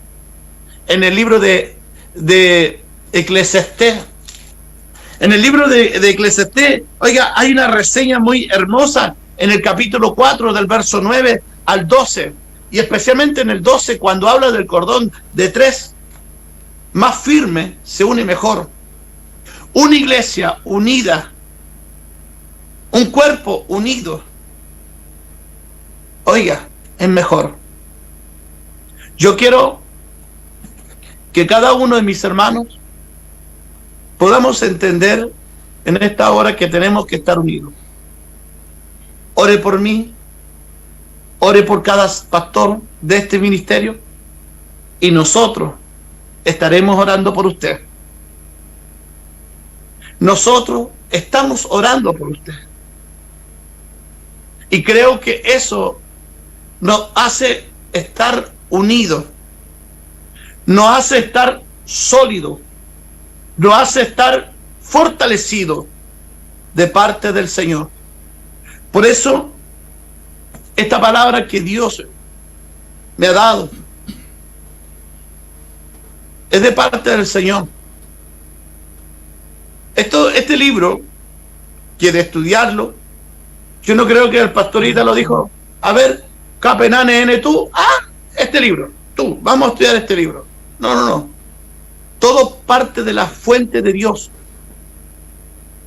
en el libro de Eclesiastés, en el libro de Eclesiastés, oiga, hay una reseña muy hermosa en el capítulo 4 del verso 9 al 12, y especialmente en el 12, cuando habla del cordón de tres, más firme se une mejor. Una iglesia unida, un cuerpo unido, oiga, es mejor. Yo quiero que cada uno de mis hermanos podamos entender en esta hora que tenemos que estar unidos. Ore por mí, ore por cada pastor de este ministerio, y nosotros estaremos orando por usted. Nosotros estamos orando por usted. Y creo que eso nos hace estar unidos, nos hace estar sólidos, nos hace estar fortalecidos de parte del Señor. Por eso, esta palabra que Dios me ha dado es de parte del Señor. Este libro, quiere estudiarlo. Yo no creo que el pastorita lo dijo: a ver, Capenane, tú, este libro, tú, vamos a estudiar este libro. No. Todo parte de la fuente de Dios.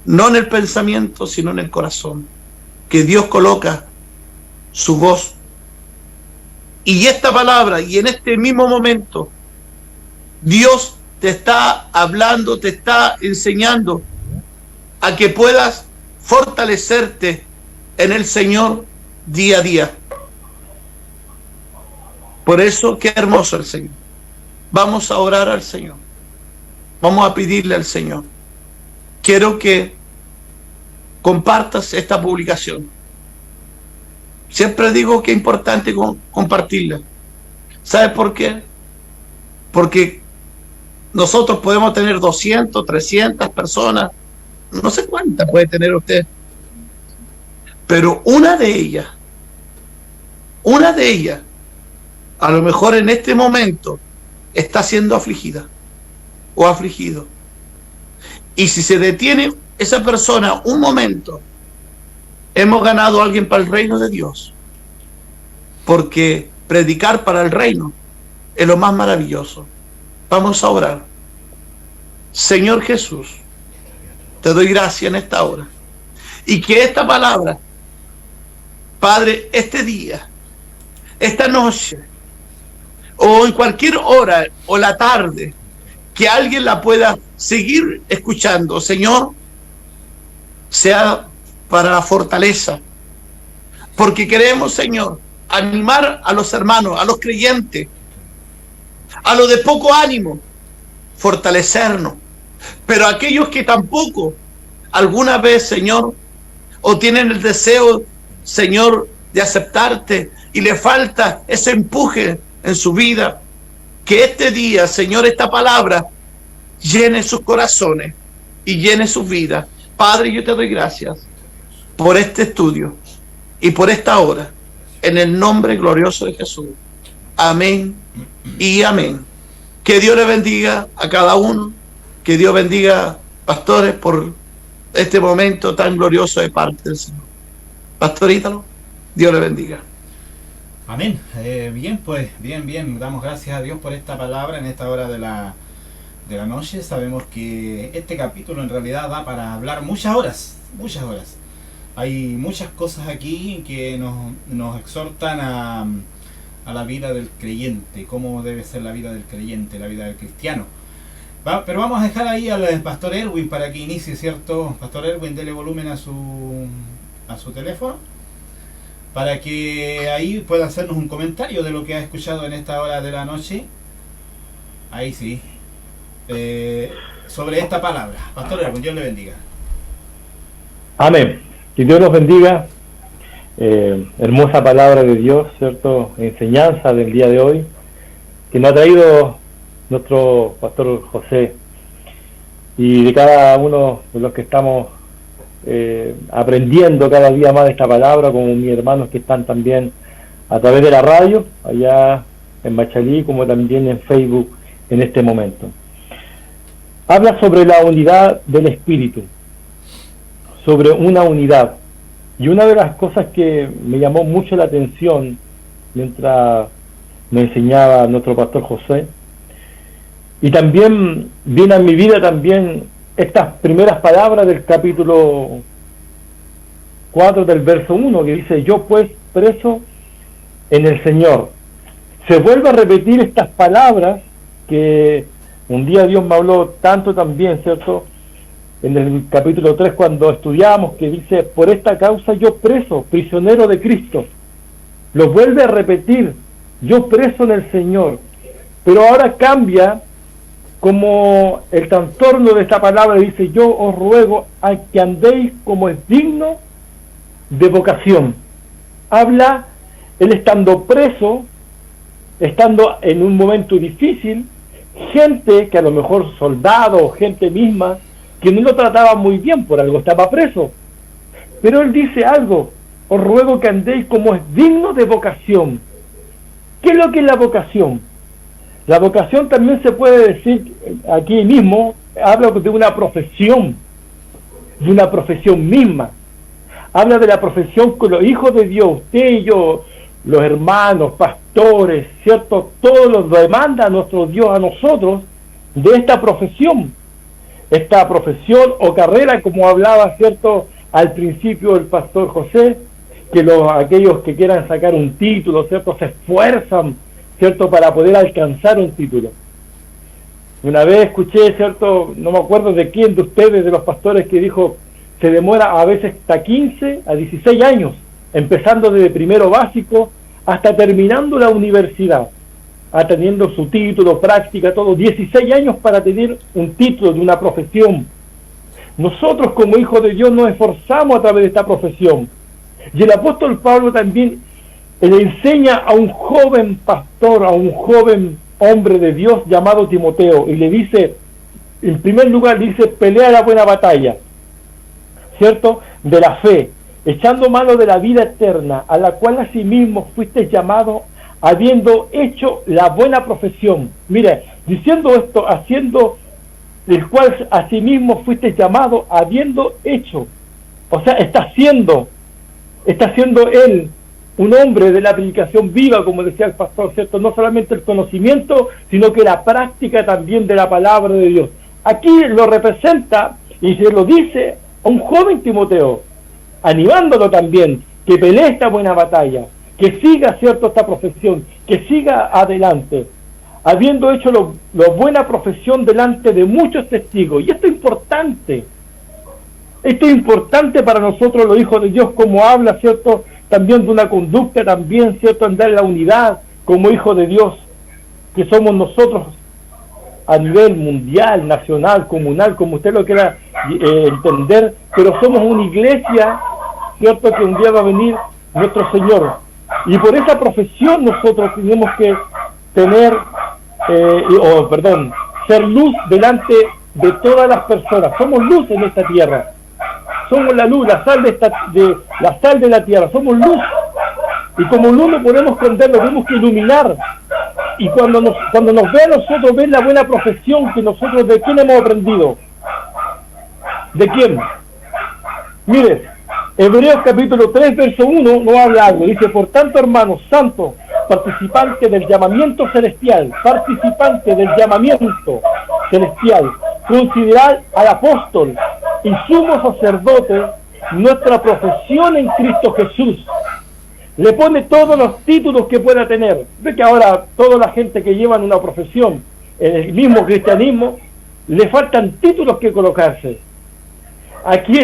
No en el pensamiento, sino en el corazón. Que Dios coloca su voz. Y esta palabra, y en este mismo momento, Dios te está hablando, te está enseñando a que puedas fortalecerte en el Señor día a día. Por eso, qué hermoso el Señor. Vamos a orar al Señor. Vamos a pedirle al Señor. Quiero que compartas esta publicación. Siempre digo que es importante compartirla. ¿Sabe por qué? Porque nosotros podemos tener 200, 300 personas, no sé cuántas puede tener usted, pero una de ellas, a lo mejor en este momento está siendo afligida o afligido. Y si se detiene esa persona un momento, hemos ganado a alguien para el reino de Dios. Porque predicar para el reino es lo más maravilloso. Vamos a orar. Señor Jesús, te doy gracias en esta hora. Y que esta palabra, Padre, este día, esta noche, o en cualquier hora o la tarde, que alguien la pueda seguir escuchando, Señor, sea para la fortaleza. Porque queremos, Señor, animar a los hermanos, a los creyentes, a los de poco ánimo, fortalecernos. Pero aquellos que tampoco alguna vez, Señor, o tienen el deseo, Señor, de aceptarte y le falta ese empuje en su vida, que este día, Señor, esta palabra llene sus corazones y llene sus vidas. Padre, yo te doy gracias por este estudio y por esta hora, en el nombre glorioso de Jesús. Amén y amén. Que Dios le bendiga a cada uno, que Dios bendiga, pastores, por este momento tan glorioso de parte del Señor. Pastor Ítalo, Dios le bendiga. Amén. Bien, pues, bien. Damos gracias a Dios por esta palabra en esta hora de la noche. Sabemos que este capítulo en realidad da para hablar muchas horas. Hay muchas cosas aquí que nos exhortan a la vida del creyente, cómo debe ser la vida del creyente, la vida del cristiano. Pero vamos a dejar ahí al pastor Erwin para que inicie, ¿cierto? Pastor Erwin, dele volumen a su teléfono, para que ahí pueda hacernos un comentario de lo que ha escuchado en esta hora de la noche. Ahí sí. Sobre esta palabra. Pastor Erwin, Dios le bendiga. Amén. Que Dios los bendiga. Hermosa palabra de Dios, ¿cierto? Enseñanza del día de hoy, que nos ha traído nuestro pastor José, y de cada uno de los que estamos aprendiendo cada día más de esta palabra, como mis hermanos que están también a través de la radio, allá en Machalí, como también en Facebook en este momento. Habla sobre la unidad del Espíritu, sobre una unidad. Y una de las cosas que me llamó mucho la atención mientras me enseñaba nuestro pastor José, y también viene a mi vida también estas primeras palabras del capítulo 4 del verso 1, que dice: yo pues preso en el Señor. Se vuelve a repetir estas palabras que un día Dios me habló tanto también, ¿cierto? En el capítulo 3, cuando estudiamos, que dice: por esta causa yo preso, prisionero de Cristo. Lo vuelve a repetir: yo preso en el Señor. Pero ahora cambia como el trastorno de esta palabra, dice: yo os ruego a que andéis como es digno de vocación. Habla él estando preso, estando en un momento difícil, gente que a lo mejor soldados, gente misma, que no lo trataba muy bien, por algo estaba preso. Pero él dice algo: os ruego que andéis como es digno de vocación. ¿Qué es lo que es la vocación? La vocación también se puede decir aquí mismo, habla de una profesión misma. Habla de la profesión con los hijos de Dios, usted y yo, los hermanos, pastores, ¿cierto? Todos los demanda nuestro Dios a nosotros de esta profesión o carrera, como hablaba, ¿cierto?, al principio el pastor José, que aquellos que quieran sacar un título, ¿cierto?, se esfuerzan, ¿cierto?, para poder alcanzar un título. Una vez escuché, ¿cierto?, no me acuerdo de quién de ustedes, de los pastores, que dijo: se demora a veces hasta 15 a 16 años, empezando desde primero básico hasta terminando la universidad, teniendo su título, práctica, todo, 16 años para tener un título de una profesión. Nosotros como hijos de Dios nos esforzamos a través de esta profesión. Y el apóstol Pablo también le enseña a un joven pastor, a un joven hombre de Dios llamado Timoteo, y le dice, en primer lugar, dice: pelea la buena batalla, ¿cierto?, de la fe, echando mano de la vida eterna, a la cual asimismo fuiste llamado, habiendo hecho la buena profesión. Mire, diciendo esto, haciendo, el cual asimismo fuiste llamado, habiendo hecho, o sea, está haciendo él un hombre de la predicación viva, como decía el pastor, ¿cierto? No solamente el conocimiento, sino que la práctica también de la palabra de Dios. Aquí lo representa y se lo dice a un joven Timoteo, animándolo también, que pelee esta buena batalla, que siga, ¿cierto?, esta profesión, que siga adelante, habiendo hecho la buena profesión delante de muchos testigos. Y esto es importante. Esto es importante para nosotros los hijos de Dios, como habla, ¿cierto?, también de una conducta, también, ¿cierto?, andar en la unidad como hijos de Dios, que somos nosotros a nivel mundial, nacional, comunal, como usted lo quiera entender, pero somos una iglesia, ¿cierto?, que un día va a venir nuestro Señor. Y por esa profesión nosotros tenemos que tener, ser luz delante de todas las personas. Somos luz en esta tierra. Somos la luz, la sal de la tierra. Somos luz. Y como luz no podemos esconderlo, tenemos que iluminar. Y cuando nos ve a nosotros, ver la buena profesión que nosotros, ¿de quién hemos aprendido? ¿De quién? Mire, Hebreos capítulo 3, verso 1, no habla algo. Dice, por tanto, hermanos santos, participantes del llamamiento celestial, considerar al apóstol y sumo sacerdote nuestra profesión en Cristo Jesús. Le pone todos los títulos que pueda tener. Ve que ahora toda la gente que llevan una profesión en el mismo cristianismo, le faltan títulos que colocarse. Aquí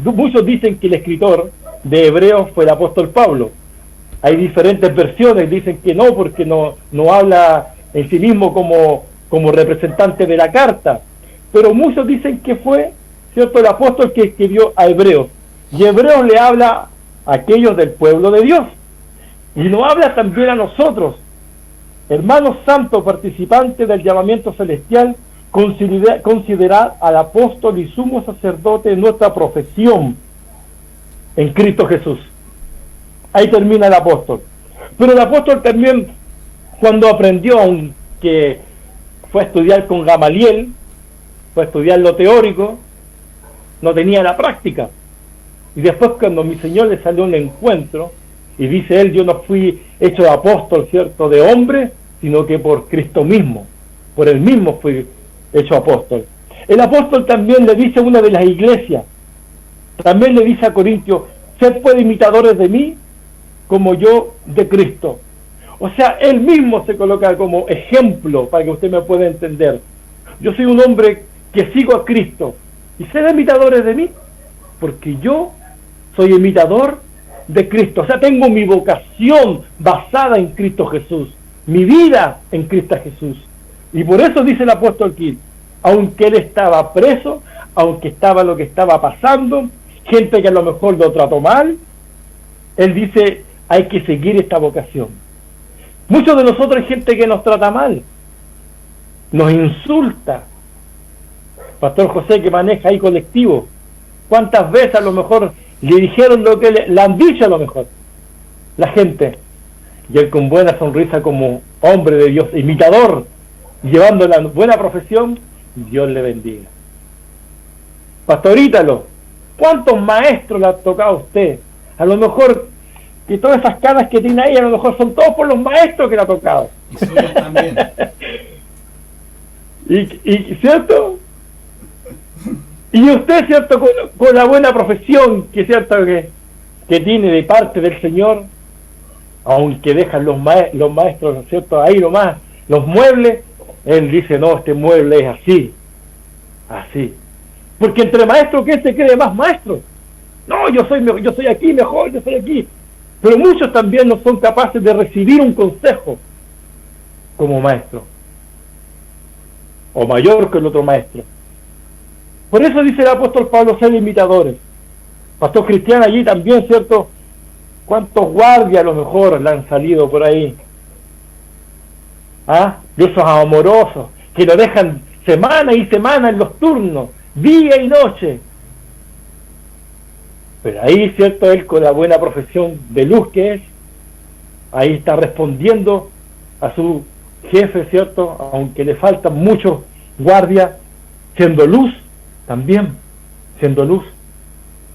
muchos dicen que el escritor de Hebreos fue el apóstol Pablo. Hay diferentes versiones, dicen que no, porque no habla en sí mismo como representante de la carta. Pero muchos dicen que fue, ¿cierto?, el apóstol que escribió a Hebreos. Y Hebreos le habla a aquellos del pueblo de Dios. Y nos habla también a nosotros, hermanos santos, participantes del llamamiento celestial, considerar al apóstol y sumo sacerdote en nuestra profesión en Cristo Jesús. Ahí termina el apóstol. Pero el apóstol también, cuando aprendió, aunque fue a estudiar con Gamaliel, fue a estudiar lo teórico, no tenía la práctica. Y después, cuando mi Señor le salió un encuentro, y dice él, yo no fui hecho apóstol, ¿cierto?, de hombre, sino que por Cristo mismo, por él mismo fui hecho apóstol. El apóstol también le dice a una de las iglesias, también le dice a Corintios, sed pues imitadores de mí, como yo de Cristo. O sea, él mismo se coloca como ejemplo, para que usted me pueda entender. Yo soy un hombre que sigo a Cristo, y sed imitadores de mí, porque yo soy imitador de Cristo. O sea, tengo mi vocación basada en Cristo Jesús, mi vida en Cristo Jesús. Y por eso dice el apóstol aquí, aunque él estaba preso, aunque estaba lo que estaba pasando, gente que a lo mejor lo trató mal, él dice, hay que seguir esta vocación. Muchos de nosotros hay gente que nos trata mal, nos insulta. Pastor José, que maneja ahí colectivo, ¿cuántas veces a lo mejor le dijeron lo que le han dicho a lo mejor la gente? Y él con buena sonrisa, como hombre de Dios, imitador, llevando la buena profesión, Dios le bendiga. Pastor Ítalo, ¿cuántos maestros le ha tocado a usted? A lo mejor que todas esas caras que tiene ahí, a lo mejor son todos por los maestros que le ha tocado. Y suyos también. y ¿cierto? Y usted, ¿cierto?, con la buena profesión que, ¿cierto?, que tiene de parte del Señor, aunque dejan los maestros, ¿cierto?, ahí nomás, los muebles, él dice, no, este mueble es así. Porque entre maestros, ¿qué se cree más maestro? No, yo soy aquí mejor, yo soy aquí. Pero muchos también no son capaces de recibir un consejo como maestro, o mayor que el otro maestro. Por eso dice el apóstol Pablo, ser imitadores. Pastor Cristiano allí también, ¿cierto? ¿Cuántos guardias a lo mejor le han salido por ahí? De esos amorosos que lo dejan semana y semana en los turnos, día y noche. Pero ahí, ¿cierto?, él con la buena profesión de luz que es, ahí está respondiendo a su jefe, ¿cierto?, aunque le faltan muchos guardias, siendo luz también, siendo luz.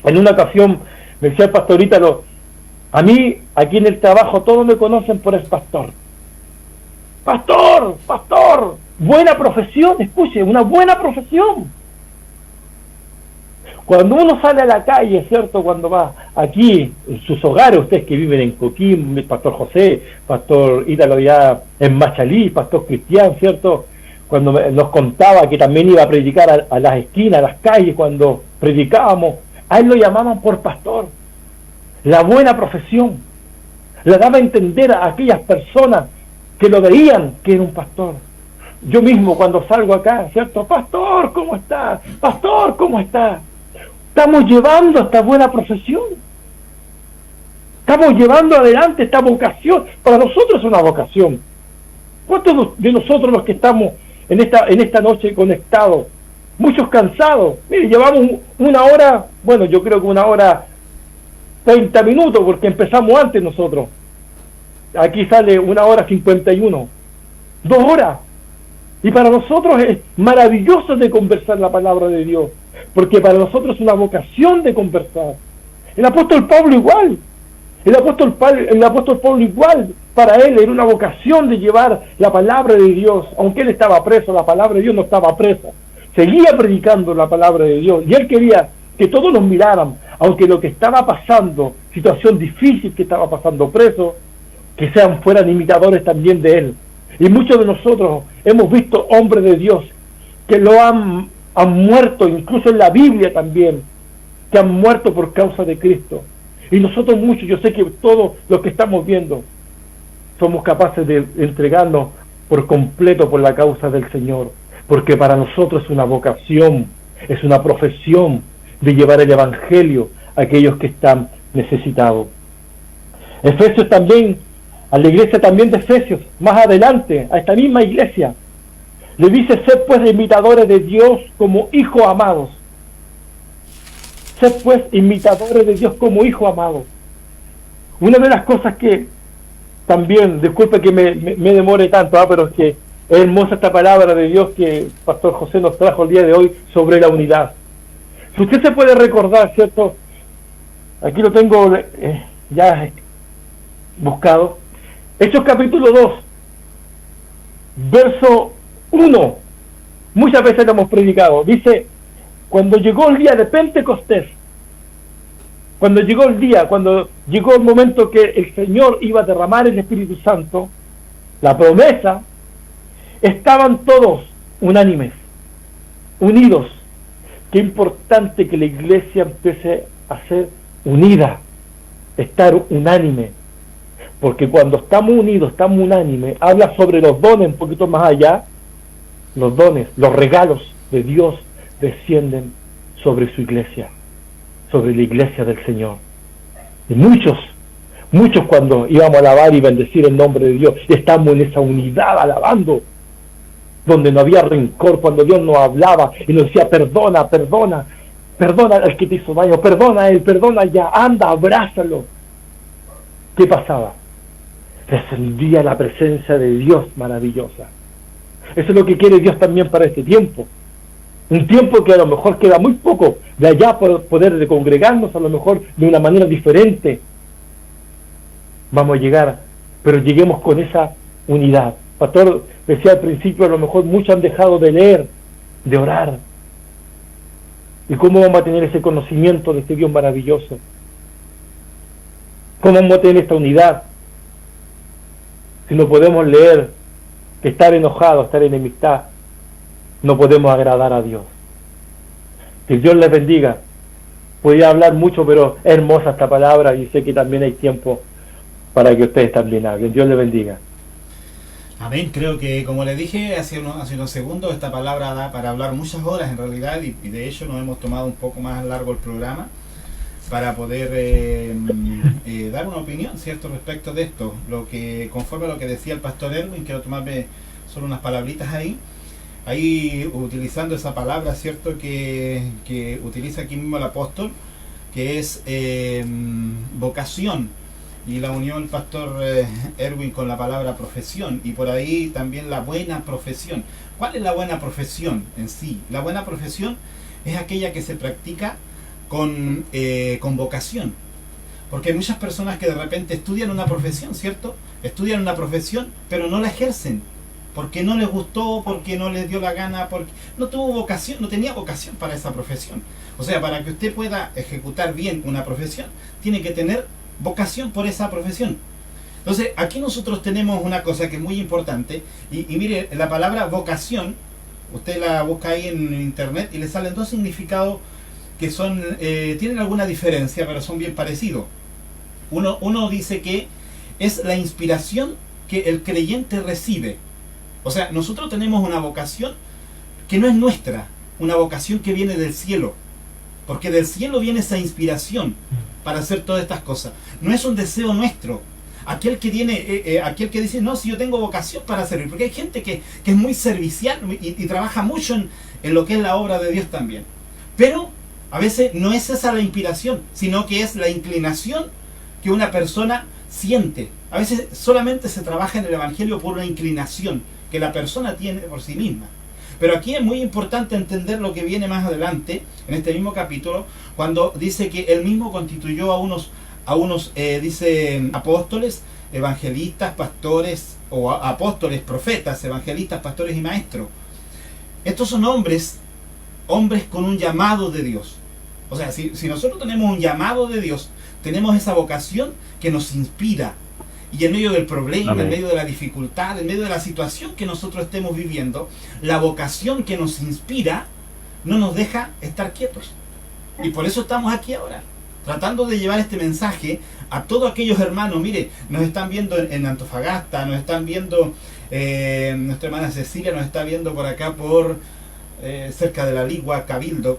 En una ocasión me decía el pastor Ítalo, A mí, aquí en el trabajo, todos me conocen por el pastor. Pastor, pastor, buena profesión, escuche, una buena profesión. Cuando uno sale a la calle, ¿cierto? Cuando va aquí, en sus hogares, ustedes que viven en Coquín, Pastor José, Pastor Ítalo ya en Machalí, Pastor Cristian, ¿cierto? Cuando nos contaba que también iba a predicar a las esquinas, a las calles, cuando predicábamos, a él lo llamaban por pastor. La buena profesión. Le daba a entender a aquellas personas que lo veían que era un pastor. Yo mismo cuando salgo acá, ¿cierto? Pastor, ¿cómo está? Pastor, ¿cómo está? Estamos llevando esta buena profesión. Estamos llevando adelante esta vocación. Para nosotros es una vocación. ¿Cuántos de nosotros los que estamos en esta noche conectados? Muchos cansados. Mire, llevamos una hora, bueno, yo creo que 1 hora 30 minutos, porque empezamos antes nosotros. Aquí sale 1 hora 51. 2 horas. Y para nosotros es maravilloso de conversar la palabra de Dios, porque para nosotros es una vocación de conversar. El apóstol Pablo igual. El apóstol Pablo igual, para él era una vocación de llevar la palabra de Dios. Aunque él estaba preso, la palabra de Dios no estaba presa. Seguía predicando la palabra de Dios. Y él quería que todos nos miraran, aunque lo que estaba pasando, situación difícil que estaba pasando preso, que fueran imitadores también de él. Y muchos de nosotros hemos visto hombres de Dios que lo han muerto, incluso en la Biblia también, que han muerto por causa de Cristo. Y nosotros muchos, yo sé que todos los que estamos viendo, somos capaces de entregarnos por completo por la causa del Señor, porque para nosotros es una vocación, es una profesión de llevar el Evangelio a aquellos que están necesitados. Efesios también, a la iglesia también de Efesios, más adelante, a esta misma iglesia, le dice: sed pues imitadores de Dios como hijos amados. Sed pues imitadores de Dios como hijos amados. Una de las cosas que también, disculpe que me demore tanto, pero es que es hermosa esta palabra de Dios que Pastor José nos trajo el día de hoy sobre la unidad. Si usted se puede recordar, ¿cierto? Aquí lo tengo ya buscado. Hechos capítulo 2, verso 1. Muchas veces lo hemos predicado. Dice: cuando llegó el día de Pentecostés, cuando llegó el momento que el Señor iba a derramar el Espíritu Santo, la promesa, estaban todos unánimes, unidos. Qué importante que la iglesia empiece a ser unida, estar unánime, porque cuando estamos unidos, estamos unánimes, habla sobre los dones un poquito más allá. Los dones, los regalos de Dios descienden sobre su iglesia, sobre la iglesia del Señor. Y muchos cuando íbamos a alabar y bendecir el nombre de Dios, estamos en esa unidad alabando, donde no había rencor, cuando Dios nos hablaba y nos decía: perdona al que te hizo daño, perdona a él, perdona ya, anda, abrázalo. ¿Qué pasaba? Descendía la presencia de Dios maravillosa. Eso es lo que quiere Dios también para este tiempo. Un tiempo que a lo mejor queda muy poco de allá por poder de congregarnos, a lo mejor de una manera diferente. Vamos a llegar, pero lleguemos con esa unidad. Pastor decía al principio, a lo mejor muchos han dejado de leer, de orar. ¿Y cómo vamos a tener ese conocimiento de este Dios maravilloso? ¿Cómo vamos a tener esta unidad si no podemos leer? Que estar enojado, estar en enemistad, no podemos agradar a Dios. Que Dios les bendiga. Podría hablar mucho, pero es hermosa esta palabra y sé que también hay tiempo para que ustedes también hablen. Dios les bendiga. Amén. Creo que, como les dije hace unos segundos, esta palabra da para hablar muchas horas en realidad, y de hecho nos hemos tomado un poco más largo el programa para poder dar una opinión, ¿cierto?, respecto de esto. Conforme a lo que decía el pastor Erwin, quiero tomarme solo unas palabritas ahí utilizando esa palabra, ¿cierto?, que utiliza aquí mismo el apóstol, que es vocación, y la unió el pastor Erwin con la palabra profesión, y por ahí también la buena profesión. ¿Cuál es la buena profesión en sí? La buena profesión es aquella que se practica con vocación. Porque hay muchas personas que de repente estudian una profesión, ¿cierto? Estudian una profesión, pero no la ejercen. Porque no les gustó, porque no les dio la gana, porque no tuvo vocación, no tenía vocación para esa profesión. O sea, para que usted pueda ejecutar bien una profesión, tiene que tener vocación por esa profesión. Entonces, aquí nosotros tenemos una cosa que es muy importante, y mire, la palabra vocación, usted la busca ahí en internet y le salen dos significados que son, tienen alguna diferencia, pero son bien parecidos. Uno dice que es la inspiración que el creyente recibe. O sea, nosotros tenemos una vocación que no es nuestra, una vocación que viene del cielo, porque del cielo viene esa inspiración para hacer todas estas cosas. No es un deseo nuestro. Aquel que tiene, aquel que dice, no, si yo tengo vocación para servir, porque hay gente que es muy servicial y trabaja mucho en lo que es la obra de Dios también. Pero a veces no es esa la inspiración, sino que es la inclinación que una persona siente. A veces solamente se trabaja en el Evangelio por una inclinación que la persona tiene por sí misma. Pero aquí es muy importante entender lo que viene más adelante, en este mismo capítulo, cuando dice que él mismo constituyó a unos dice, apóstoles, evangelistas, pastores, o apóstoles, profetas, evangelistas, pastores y maestros. Estos son hombres con un llamado de Dios. O sea, si nosotros tenemos un llamado de Dios, tenemos esa vocación que nos inspira. Y en medio del problema, Amén. En medio de la dificultad, en medio de la situación que nosotros estemos viviendo, la vocación que nos inspira no nos deja estar quietos. Y por eso estamos aquí ahora, tratando de llevar este mensaje a todos aquellos hermanos. Mire, nos están viendo en Antofagasta, nos están viendo, nuestra hermana Cecilia nos está viendo por acá, por cerca de la Ligua, Cabildo.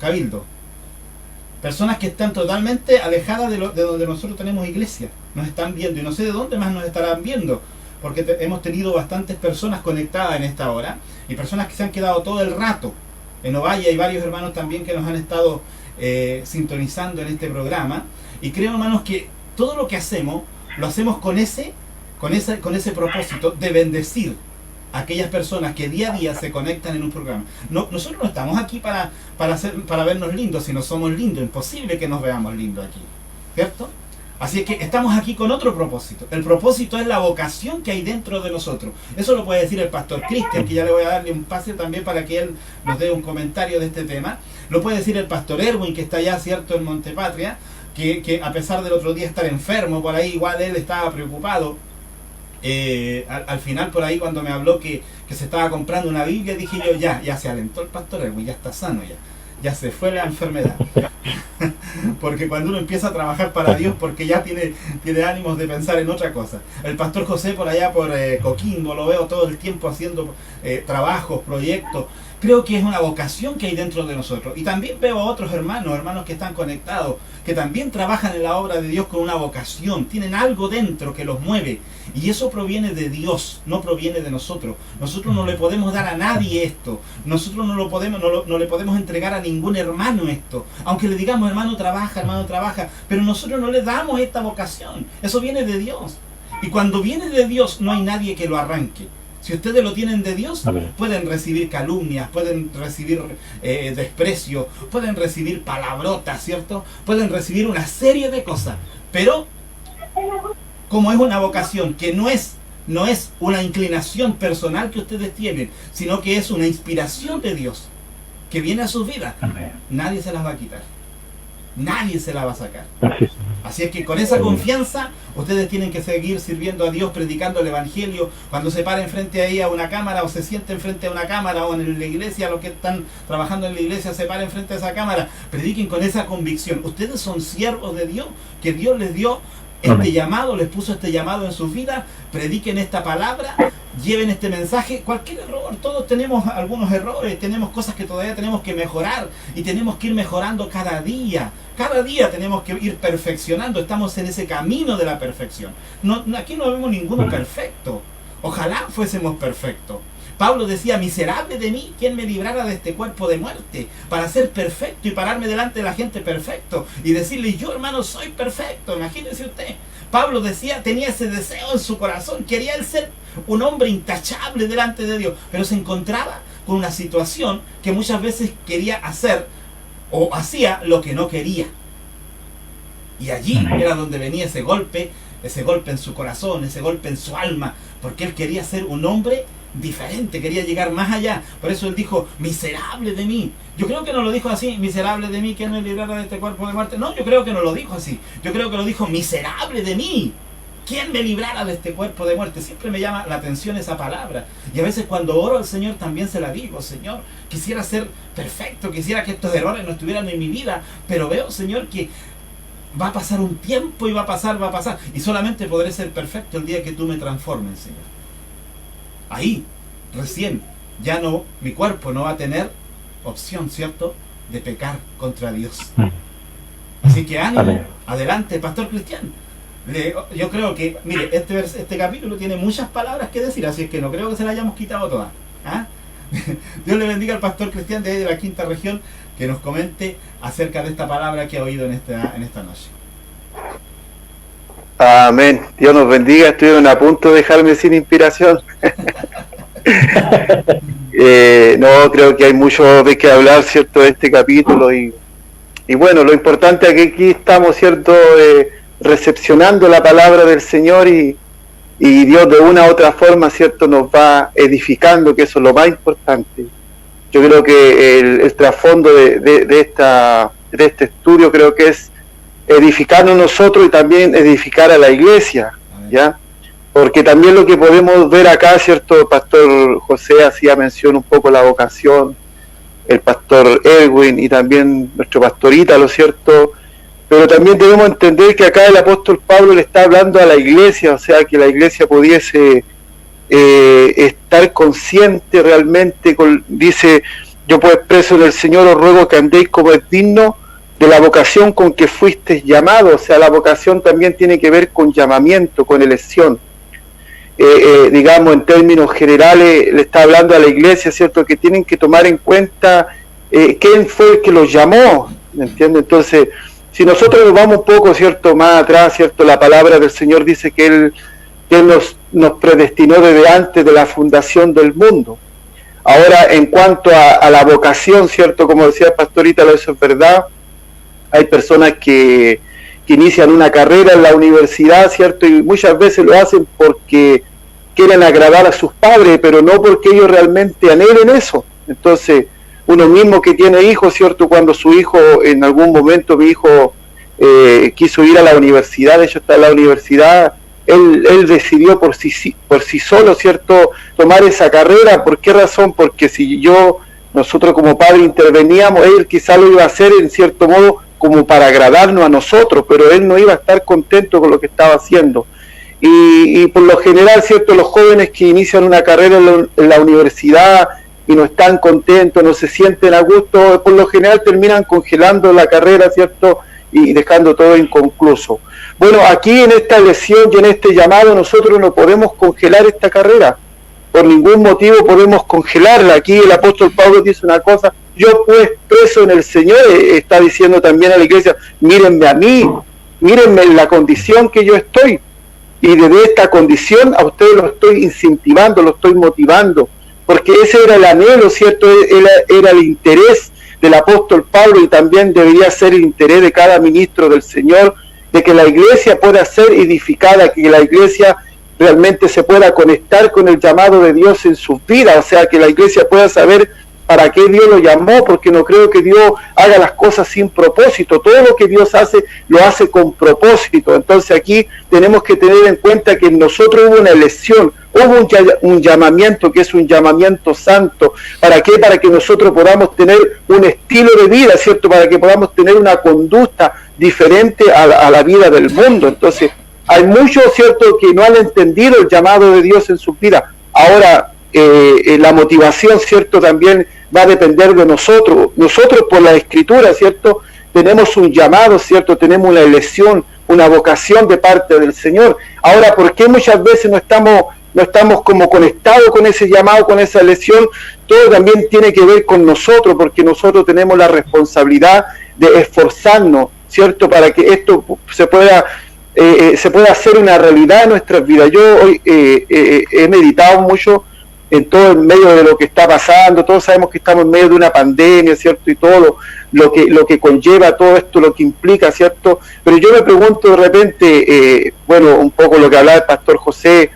Personas que están totalmente alejadas de donde nosotros tenemos iglesia. Nos están viendo y no sé de dónde más nos estarán viendo, porque hemos tenido bastantes personas conectadas en esta hora y personas que se han quedado todo el rato. En Ovalle hay varios hermanos también que nos han estado sintonizando en este programa, y creo, hermanos, que todo lo que hacemos lo hacemos con ese propósito de bendecir a aquellas personas que día a día se conectan en un programa. Nosotros no estamos aquí para vernos lindos, sino somos lindos. Imposible que nos veamos lindos aquí, ¿cierto? Así es que estamos aquí con otro propósito. El propósito es la vocación que hay dentro de nosotros. Eso lo puede decir el pastor Cristian, que ya le voy a darle un pase también para que él nos dé un comentario de este tema. Lo puede decir el pastor Erwin, que está allá, cierto, en Montepatria, que a pesar del otro día estar enfermo por ahí, igual él estaba preocupado. Al final por ahí, cuando me habló que se estaba comprando una Biblia, dije yo, ya se alentó el pastor Erwin, ya está sano, ya se fue la enfermedad. Porque cuando uno empieza a trabajar para Dios, porque ya tiene ánimos de pensar en otra cosa. El pastor José por allá por Coquimbo, lo veo todo el tiempo haciendo trabajos, proyectos. Creo que es una vocación que hay dentro de nosotros. Y también veo a otros hermanos que están conectados, que también trabajan en la obra de Dios con una vocación. Tienen algo dentro que los mueve. Y eso proviene de Dios, no proviene de nosotros. Nosotros no le podemos dar a nadie esto. Nosotros no le podemos entregar a ningún hermano esto. Aunque le digamos, hermano trabaja. Pero nosotros no le damos esta vocación. Eso viene de Dios. Y cuando viene de Dios, no hay nadie que lo arranque. Si ustedes lo tienen de Dios, Amén. Pueden recibir calumnias, pueden recibir desprecio, pueden recibir palabrotas, ¿cierto? Pueden recibir una serie de cosas. Pero, como es una vocación que no es una inclinación personal que ustedes tienen, sino que es una inspiración de Dios que viene a sus vidas, Amén. Nadie se las va a quitar. Nadie se la va a sacar. Así es que con esa confianza ustedes tienen que seguir sirviendo a Dios, predicando el Evangelio. Cuando se paren frente ahí a una cámara, o se sienten frente a una cámara, o en la iglesia, los que están trabajando en la iglesia se paren frente a esa cámara, prediquen con esa convicción. Ustedes son siervos de Dios, que Dios les dio este llamado, les puso este llamado en sus vidas. Prediquen esta palabra, lleven este mensaje. Cualquier error, todos tenemos algunos errores, tenemos cosas que todavía tenemos que mejorar, y tenemos que ir mejorando cada día tenemos que ir perfeccionando. Estamos en ese camino de la perfección. Aquí no vemos ninguno perfecto. Ojalá fuésemos perfectos. Pablo decía, miserable de mí, ¿quién me librara de este cuerpo de muerte? Para ser perfecto y pararme delante de la gente perfecto y decirle, yo, hermano, soy perfecto. Imagínese usted. Pablo decía, tenía ese deseo en su corazón, quería él ser un hombre intachable delante de Dios, pero se encontraba con una situación que muchas veces quería hacer o hacía lo que no quería. Y allí era donde venía ese golpe en su corazón, ese golpe en su alma, porque él quería ser un hombre diferente, quería llegar más allá. Por eso él dijo, miserable de mí. Yo creo que no lo dijo así, miserable de mí, que me librara de este cuerpo de muerte. No, yo creo que no lo dijo así. Yo creo que lo dijo, miserable de mí, ¿quién me librara de este cuerpo de muerte? Siempre me llama la atención esa palabra. Y a veces cuando oro al Señor también se la digo, Señor, quisiera ser perfecto, quisiera que estos errores no estuvieran en mi vida, pero veo, Señor, que va a pasar un tiempo y va a pasar, y solamente podré ser perfecto el día que tú me transformes, Señor. Ahí, recién, ya no, mi cuerpo no va a tener opción, ¿cierto?, de pecar contra Dios. Así que ánimo, amén. Adelante, Pastor Cristian. Yo creo que, mire, este capítulo tiene muchas palabras que decir, así es que no creo que se las hayamos quitado todas. ¿Ah? Dios le bendiga al Pastor Cristian de la quinta región, que nos comente acerca de esta palabra que ha oído en esta noche. Amén. Dios nos bendiga. Estuvieron a punto de dejarme sin inspiración. No, creo que hay mucho de qué hablar, ¿cierto?, de este capítulo. Y bueno, lo importante es que aquí estamos, ¿cierto?, recepcionando la palabra del Señor y Dios de una u otra forma, ¿cierto?, nos va edificando, que eso es lo más importante. Yo creo que el trasfondo de este estudio creo que es edificarnos nosotros y también edificar a la iglesia, ¿ya? Porque también lo que podemos ver acá, ¿cierto? El pastor José hacía mención un poco la vocación, el pastor Erwin y también nuestro pastor Ítalo, ¿cierto? Pero también debemos entender que acá el apóstol Pablo le está hablando a la iglesia, o sea, que la iglesia pudiese estar consciente realmente, dice, yo pues preso en el Señor os ruego que andéis como es digno de la vocación con que fuisteis llamados. O sea, la vocación también tiene que ver con llamamiento, con elección. Digamos, en términos generales, le está hablando a la iglesia, ¿cierto?, que tienen que tomar en cuenta quién fue el que los llamó, ¿me entiendes? Entonces, si nosotros nos vamos un poco, ¿cierto?, más atrás, ¿cierto?, la palabra del Señor dice que Él nos predestinó desde antes de la fundación del mundo. Ahora, en cuanto a la vocación, ¿cierto?, como decía el pastor Ítalo, eso es verdad. Hay personas que inician una carrera en la universidad, ¿cierto?, y muchas veces lo hacen porque quieren agradar a sus padres, pero no porque ellos realmente anhelen eso. Entonces, uno mismo que tiene hijos, ¿cierto?, cuando su hijo, en algún momento mi hijo quiso ir a la universidad, de hecho está en la universidad, él decidió por sí solo, ¿cierto?, tomar esa carrera. ¿Por qué razón? Porque si nosotros como padres interveníamos, él quizá lo iba a hacer en cierto modo como para agradarnos a nosotros, pero él no iba a estar contento con lo que estaba haciendo. Y por lo general, ¿cierto?, los jóvenes que inician una carrera en la universidad y no están contentos, no se sienten a gusto, por lo general terminan congelando la carrera, ¿cierto?, y dejando todo inconcluso. Bueno, aquí en esta lección y en este llamado nosotros no podemos congelar esta carrera, por ningún motivo podemos congelarla. Aquí el apóstol Pablo dice una cosa, yo pues preso en el Señor, está diciendo también a la iglesia, mírenme a mí, mírenme en la condición que yo estoy, y desde esta condición a ustedes lo estoy incentivando, lo estoy motivando, porque ese era el anhelo, ¿cierto?, era el interés del apóstol Pablo, y también debería ser el interés de cada ministro del Señor, de que la iglesia pueda ser edificada, que la iglesia realmente se pueda conectar con el llamado de Dios en sus vidas, o sea, que la iglesia pueda saber para qué Dios lo llamó, porque no creo que Dios haga las cosas sin propósito. Todo lo que Dios hace, lo hace con propósito. Entonces aquí tenemos que tener en cuenta que en nosotros hubo una elección, hubo un llamamiento que es un llamamiento santo. ¿Para qué? Para que nosotros podamos tener un estilo de vida, ¿cierto? Para que podamos tener una conducta diferente a la vida del mundo. Entonces hay muchos, ¿cierto?, que no han entendido el llamado de Dios en sus vidas. Ahora, la motivación, ¿cierto?, también va a depender de nosotros. Nosotros por la Escritura, ¿cierto?, tenemos un llamado, ¿cierto?, tenemos una elección, una vocación de parte del Señor. Ahora, ¿por qué muchas veces no estamos como conectados con ese llamado, con esa elección? Todo también tiene que ver con nosotros, porque nosotros tenemos la responsabilidad de esforzarnos, ¿cierto?, para que esto se pueda hacer una realidad en nuestras vidas. Yo hoy he meditado mucho en todo el medio de lo que está pasando. Todos sabemos que estamos en medio de una pandemia, ¿cierto? Y todo lo que conlleva todo esto, lo que implica, ¿cierto? Pero yo me pregunto de repente, bueno, un poco lo que hablaba el pastor José,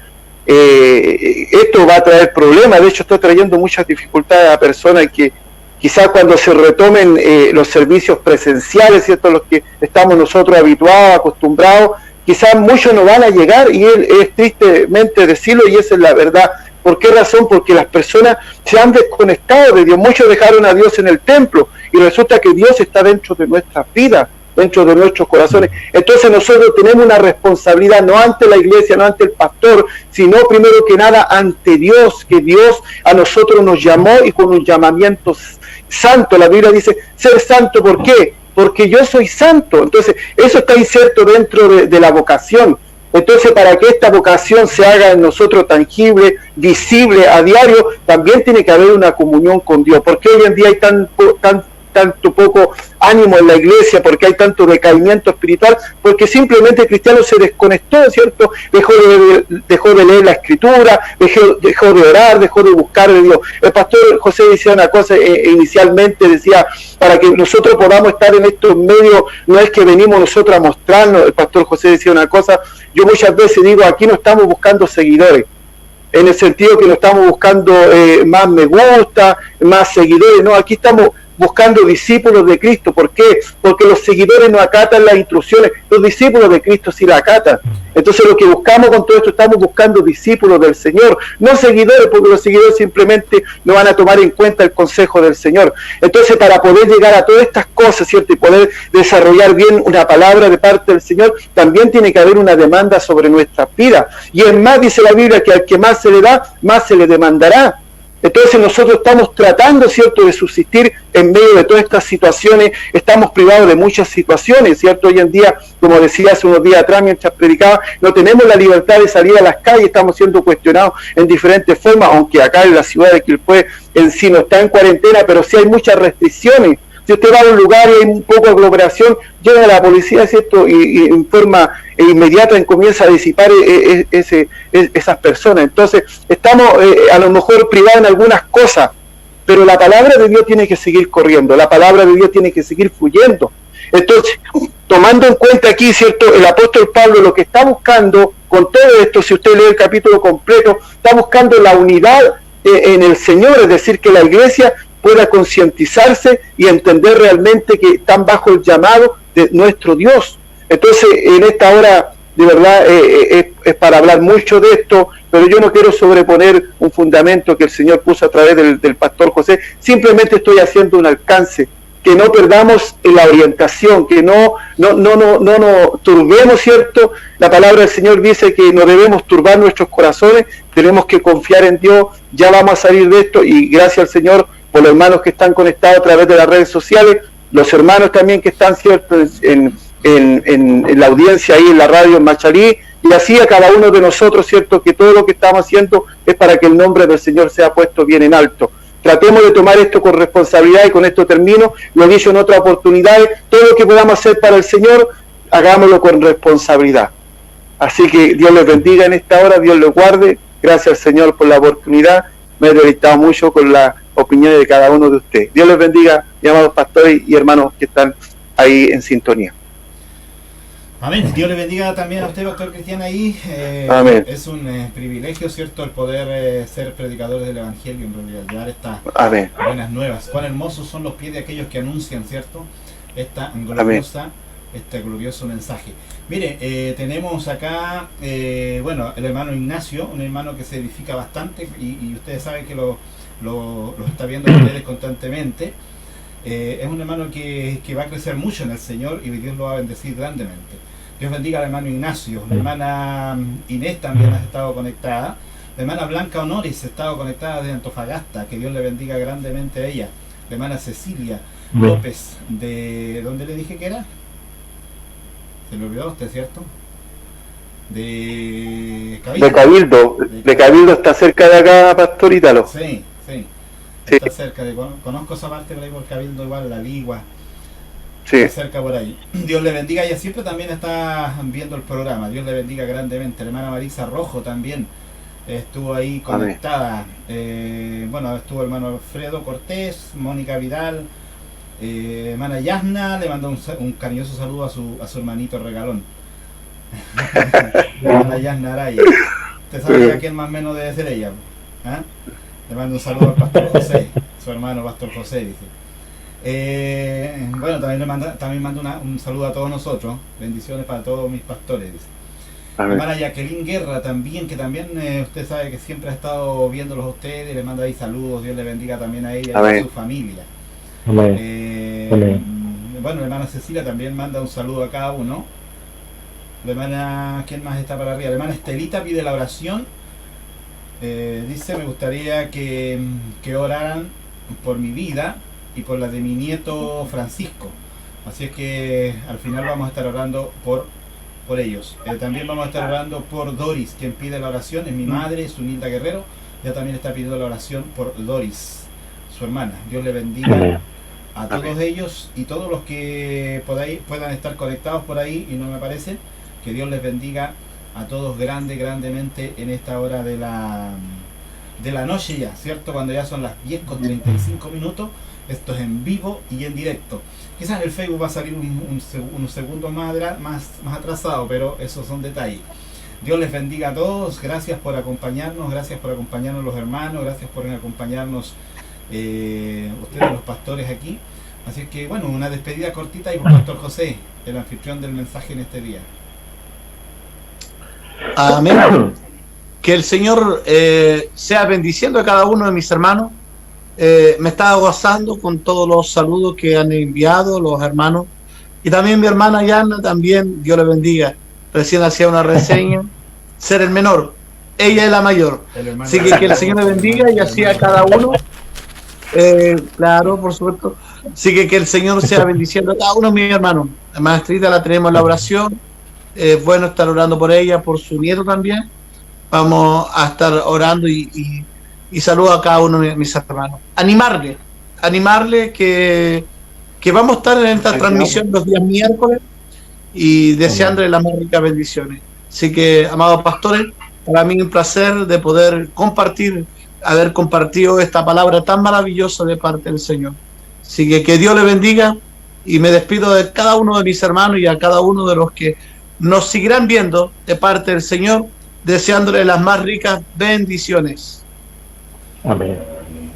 esto va a traer problemas, de hecho está trayendo muchas dificultades a personas que quizás cuando se retomen los servicios presenciales, ¿cierto? Los que estamos nosotros habituados, acostumbrados, quizás muchos no van a llegar, y es tristemente decirlo, y esa es la verdad. ¿Por qué razón? Porque las personas se han desconectado de Dios. Muchos dejaron a Dios en el templo, y resulta que Dios está dentro de nuestras vidas, dentro de nuestros corazones. Entonces nosotros tenemos una responsabilidad, no ante la iglesia, no ante el pastor, sino primero que nada ante Dios, que Dios a nosotros nos llamó, y con un llamamiento santo. La Biblia dice ser santo. ¿Por qué? Porque yo soy santo. Entonces eso está inserto dentro de la vocación. Entonces, para que esta vocación se haga en nosotros tangible, visible a diario, también tiene que haber una comunión con Dios. ¿Por qué hoy en día hay tanto poco ánimo en la iglesia? ¿Por qué hay tanto decaimiento espiritual? Porque simplemente el cristiano se desconectó, ¿cierto? Dejó de leer la escritura, dejó de orar, dejó de buscar a Dios. El pastor José decía una cosa, inicialmente decía, para que nosotros podamos estar en estos medios, no es que venimos nosotros a mostrarnos. El pastor José decía una cosa, yo muchas veces digo, aquí no estamos buscando seguidores, en el sentido que no estamos buscando más me gusta, más seguidores, no, aquí estamos buscando discípulos de Cristo. ¿Por qué? Porque los seguidores no acatan las instrucciones, los discípulos de Cristo sí la acatan. Entonces lo que buscamos con todo esto, estamos buscando discípulos del Señor, no seguidores, porque los seguidores simplemente no van a tomar en cuenta el consejo del Señor. Entonces, para poder llegar a todas estas cosas, ¿cierto? Y poder desarrollar bien una palabra de parte del Señor, también tiene que haber una demanda sobre nuestras vidas. Y es más, dice la Biblia, que al que más se le da, más se le demandará. Entonces nosotros estamos tratando, ¿cierto?, de subsistir en medio de todas estas situaciones. Estamos privados de muchas situaciones, ¿cierto? Hoy en día, como decía hace unos días atrás mientras predicaba, no tenemos la libertad de salir a las calles, estamos siendo cuestionados en diferentes formas, aunque acá en la ciudad de Quilpué en sí no está en cuarentena, pero sí hay muchas restricciones. Si usted va a un lugar y hay un poco de aglomeración, llega la policía, ¿cierto?, y en forma inmediata comienza a disipar esas personas. Entonces, estamos a lo mejor privados en algunas cosas, pero la palabra de Dios tiene que seguir corriendo, la palabra de Dios tiene que seguir fluyendo. Entonces, tomando en cuenta aquí, ¿cierto?, el apóstol Pablo lo que está buscando con todo esto, si usted lee el capítulo completo, está buscando la unidad en el Señor, es decir, que la iglesia pueda concientizarse y entender realmente que están bajo el llamado de nuestro Dios. Entonces, en esta hora, de verdad, es para hablar mucho de esto, pero yo no quiero sobreponer un fundamento que el Señor puso a través del pastor José. Simplemente estoy haciendo un alcance, que no perdamos la orientación, que no turbemos, ¿cierto? La palabra del Señor dice que no debemos turbar nuestros corazones, tenemos que confiar en Dios, ya vamos a salir de esto, y gracias al Señor por los hermanos que están conectados a través de las redes sociales, los hermanos también que están, ¿cierto?, en la audiencia ahí en la radio en Machalí, y así a cada uno de nosotros, ¿cierto?, que todo lo que estamos haciendo es para que el nombre del Señor sea puesto bien en alto. Tratemos de tomar esto con responsabilidad, y con esto termino, lo he dicho en otras oportunidades, todo lo que podamos hacer para el Señor, hagámoslo con responsabilidad. Así que Dios les bendiga en esta hora, Dios les guarde, gracias al Señor por la oportunidad, me he deleitado mucho con la opiniones de cada uno de ustedes. Dios les bendiga, mis amados pastores y hermanos que están ahí en sintonía. Amén. Dios le bendiga también a usted, pastor Cristian, ahí. Amén. Es un privilegio, ¿cierto?, el poder ser predicadores del Evangelio, en realidad, llevar estas Amén. buenas nuevas. Cuán hermosos son los pies de aquellos que anuncian, ¿cierto?, esta gloriosa, este glorioso mensaje. Mire, tenemos acá, bueno, el hermano Ignacio, un hermano que se edifica bastante, y ustedes saben que lo está viendo ustedes constantemente. Es un hermano que va a crecer mucho en el Señor, y Dios lo va a bendecir grandemente. Dios bendiga al hermano Ignacio. La hermana Inés también ha estado conectada. La hermana Blanca Honoris ha estado conectada de Antofagasta. Que Dios le bendiga grandemente a ella. La hermana Cecilia López, ¿de dónde le dije que era? Se lo olvidó usted, ¿cierto? De Cabildo. De Cabildo está cerca de acá, Pastor Ítalo. Sí. Está cerca, conozco esa parte por ahí por Cabildo, igual la Ligua, sí, está cerca por ahí. Dios le bendiga, ella siempre también está viendo el programa. Dios le bendiga grandemente. La hermana Marisa Rojo también estuvo ahí conectada. Bueno, estuvo el hermano Alfredo Cortés, Mónica Vidal, hermana Yasna, le mandó un cariñoso saludo a su hermanito regalón. Hermana Yasna Araya. ¿Usted sabe a quién más o menos debe ser ella? ¿Ah? Le mando un saludo al pastor José, su hermano pastor José, dice. Bueno, también mando un saludo a todos nosotros, bendiciones para todos mis pastores, dice. Hermana Jacqueline Guerra también, que también usted sabe que siempre ha estado viéndolos a ustedes, le manda ahí saludos, Dios le bendiga también a ella y a su familia. Bueno, la hermana Cecilia también manda un saludo a cada uno. La hermana, ¿quién más está para arriba? La hermana Estelita pide la oración. Dice, me gustaría que oraran por mi vida y por la de mi nieto Francisco. Así es que al final vamos a estar orando por ellos. También vamos a estar orando por Doris, quien pide la oración, es mi madre, Sunilda Guerrero. Ya también está pidiendo la oración por Doris, su hermana. Dios le bendiga a todos ellos y todos los que puedan estar conectados por ahí y no me aparecen. Que Dios les bendiga a todos grandemente en esta hora de la noche ya, ¿cierto? Cuando ya son las 10:35. Esto es en vivo y en directo. Quizás en el Facebook va a salir unos segundos más atrasado, pero esos son detalles. Dios les bendiga a todos. Gracias por acompañarnos los hermanos, gracias por acompañarnos ustedes los pastores aquí. Así que bueno, una despedida cortita y por Pastor José, el anfitrión del mensaje en este día. Amén. Que el Señor sea bendiciendo a cada uno de mis hermanos. Me estaba gozando con todos los saludos que han enviado los hermanos. Y también mi hermana Yana, también Dios le bendiga. Recién hacía una reseña. Ser el menor, ella es la mayor. Así que el Señor le bendiga y así a cada uno. Claro, por supuesto. Así que el Señor sea bendiciendo a cada uno de mis hermanos. La maestrita la tenemos en la oración. Es bueno estar orando por ella, por su nieto también. Vamos a estar orando y saludo a cada uno de mis hermanos. Animarle que vamos a estar en esta transmisión los días miércoles y deseándole las más ricas bendiciones. Así que, amados pastores, para mí es un placer de poder haber compartido esta palabra tan maravillosa de parte del Señor. Así que Dios le bendiga y me despido de cada uno de mis hermanos y a cada uno de los que nos seguirán viendo de parte del Señor, deseándole las más ricas bendiciones. Amén.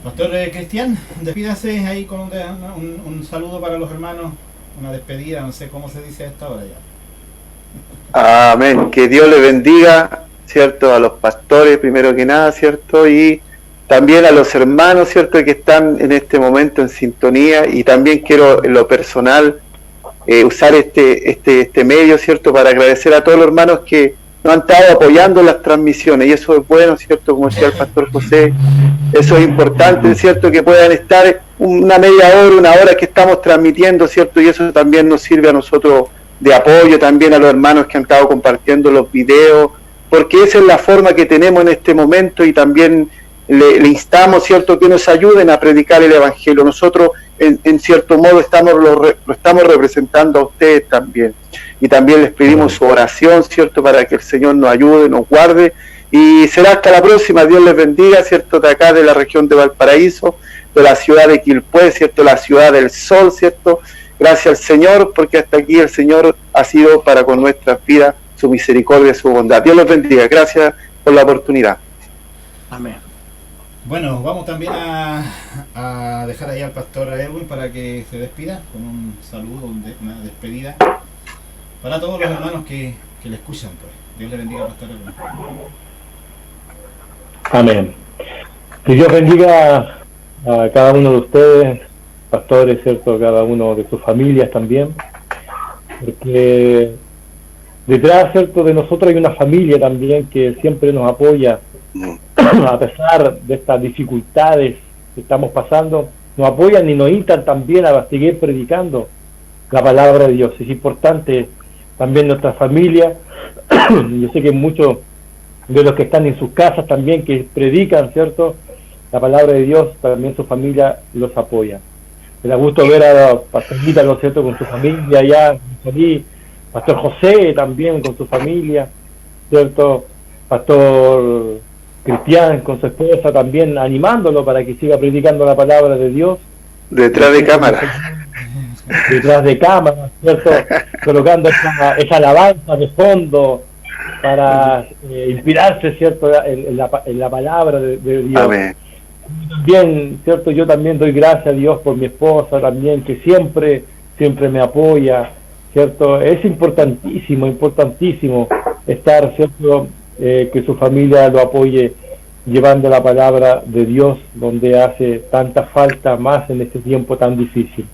Pastor Cristian, despídase ahí con un saludo para los hermanos, una despedida, no sé cómo se dice a esta hora ya. Amén. Que Dios le bendiga, ¿cierto? A los pastores primero que nada, ¿cierto? Y también a los hermanos, ¿cierto? Que están en este momento en sintonía. Y también quiero en lo personal usar este medio, ¿cierto? Para agradecer a todos los hermanos que nos han estado apoyando las transmisiones. Y eso es bueno, ¿cierto? Como decía el pastor José, eso es importante, ¿cierto? Que puedan estar una media hora, una hora que estamos transmitiendo, ¿cierto? Y eso también nos sirve a nosotros de apoyo, también a los hermanos que han estado compartiendo los videos, porque esa es la forma que tenemos en este momento y también le instamos, ¿cierto?, que nos ayuden a predicar el Evangelio. Nosotros, en cierto modo, lo estamos representando a ustedes también. Y también les pedimos su oración, ¿cierto?, para que el Señor nos ayude, nos guarde. Y será hasta la próxima. Dios les bendiga, ¿cierto?, de acá, de la región de Valparaíso, de la ciudad de Quilpué, ¿cierto?, la ciudad del sol, ¿cierto? Gracias al Señor, porque hasta aquí el Señor ha sido para con nuestras vidas su misericordia y su bondad. Dios los bendiga. Gracias por la oportunidad. Amén. Bueno, vamos también a dejar ahí al pastor Erwin para que se despida con un saludo, una despedida para todos los hermanos que le escuchan, pues. Dios le bendiga al pastor Erwin. Amén. Que Dios bendiga a cada uno de ustedes, pastores, ¿cierto? Cada uno de sus familias también, porque detrás, ¿cierto?, de nosotros hay una familia también que siempre nos apoya a pesar de estas dificultades que estamos pasando, nos apoyan y nos instan también a seguir predicando la palabra de Dios. Es importante también nuestra familia. Yo sé que muchos de los que están en sus casas también que predican, ¿cierto?, la palabra de Dios, también su familia los apoya. Me da gusto ver a Pastor Guita, ¿no es cierto?, con su familia allá, Pastor José también con su familia, ¿cierto? Pastor Cristian con su esposa también animándolo para que siga predicando la palabra de Dios. Detrás de cámara. Detrás de cámara, ¿cierto? Colocando esa alabanza de fondo para inspirarse, ¿cierto? En la palabra de Dios. Amén. También, ¿cierto? Yo también doy gracias a Dios por mi esposa también, que siempre me apoya, ¿cierto? Es importantísimo estar, ¿cierto? Que su familia lo apoye llevando la palabra de Dios donde hace tanta falta, más en este tiempo tan difícil.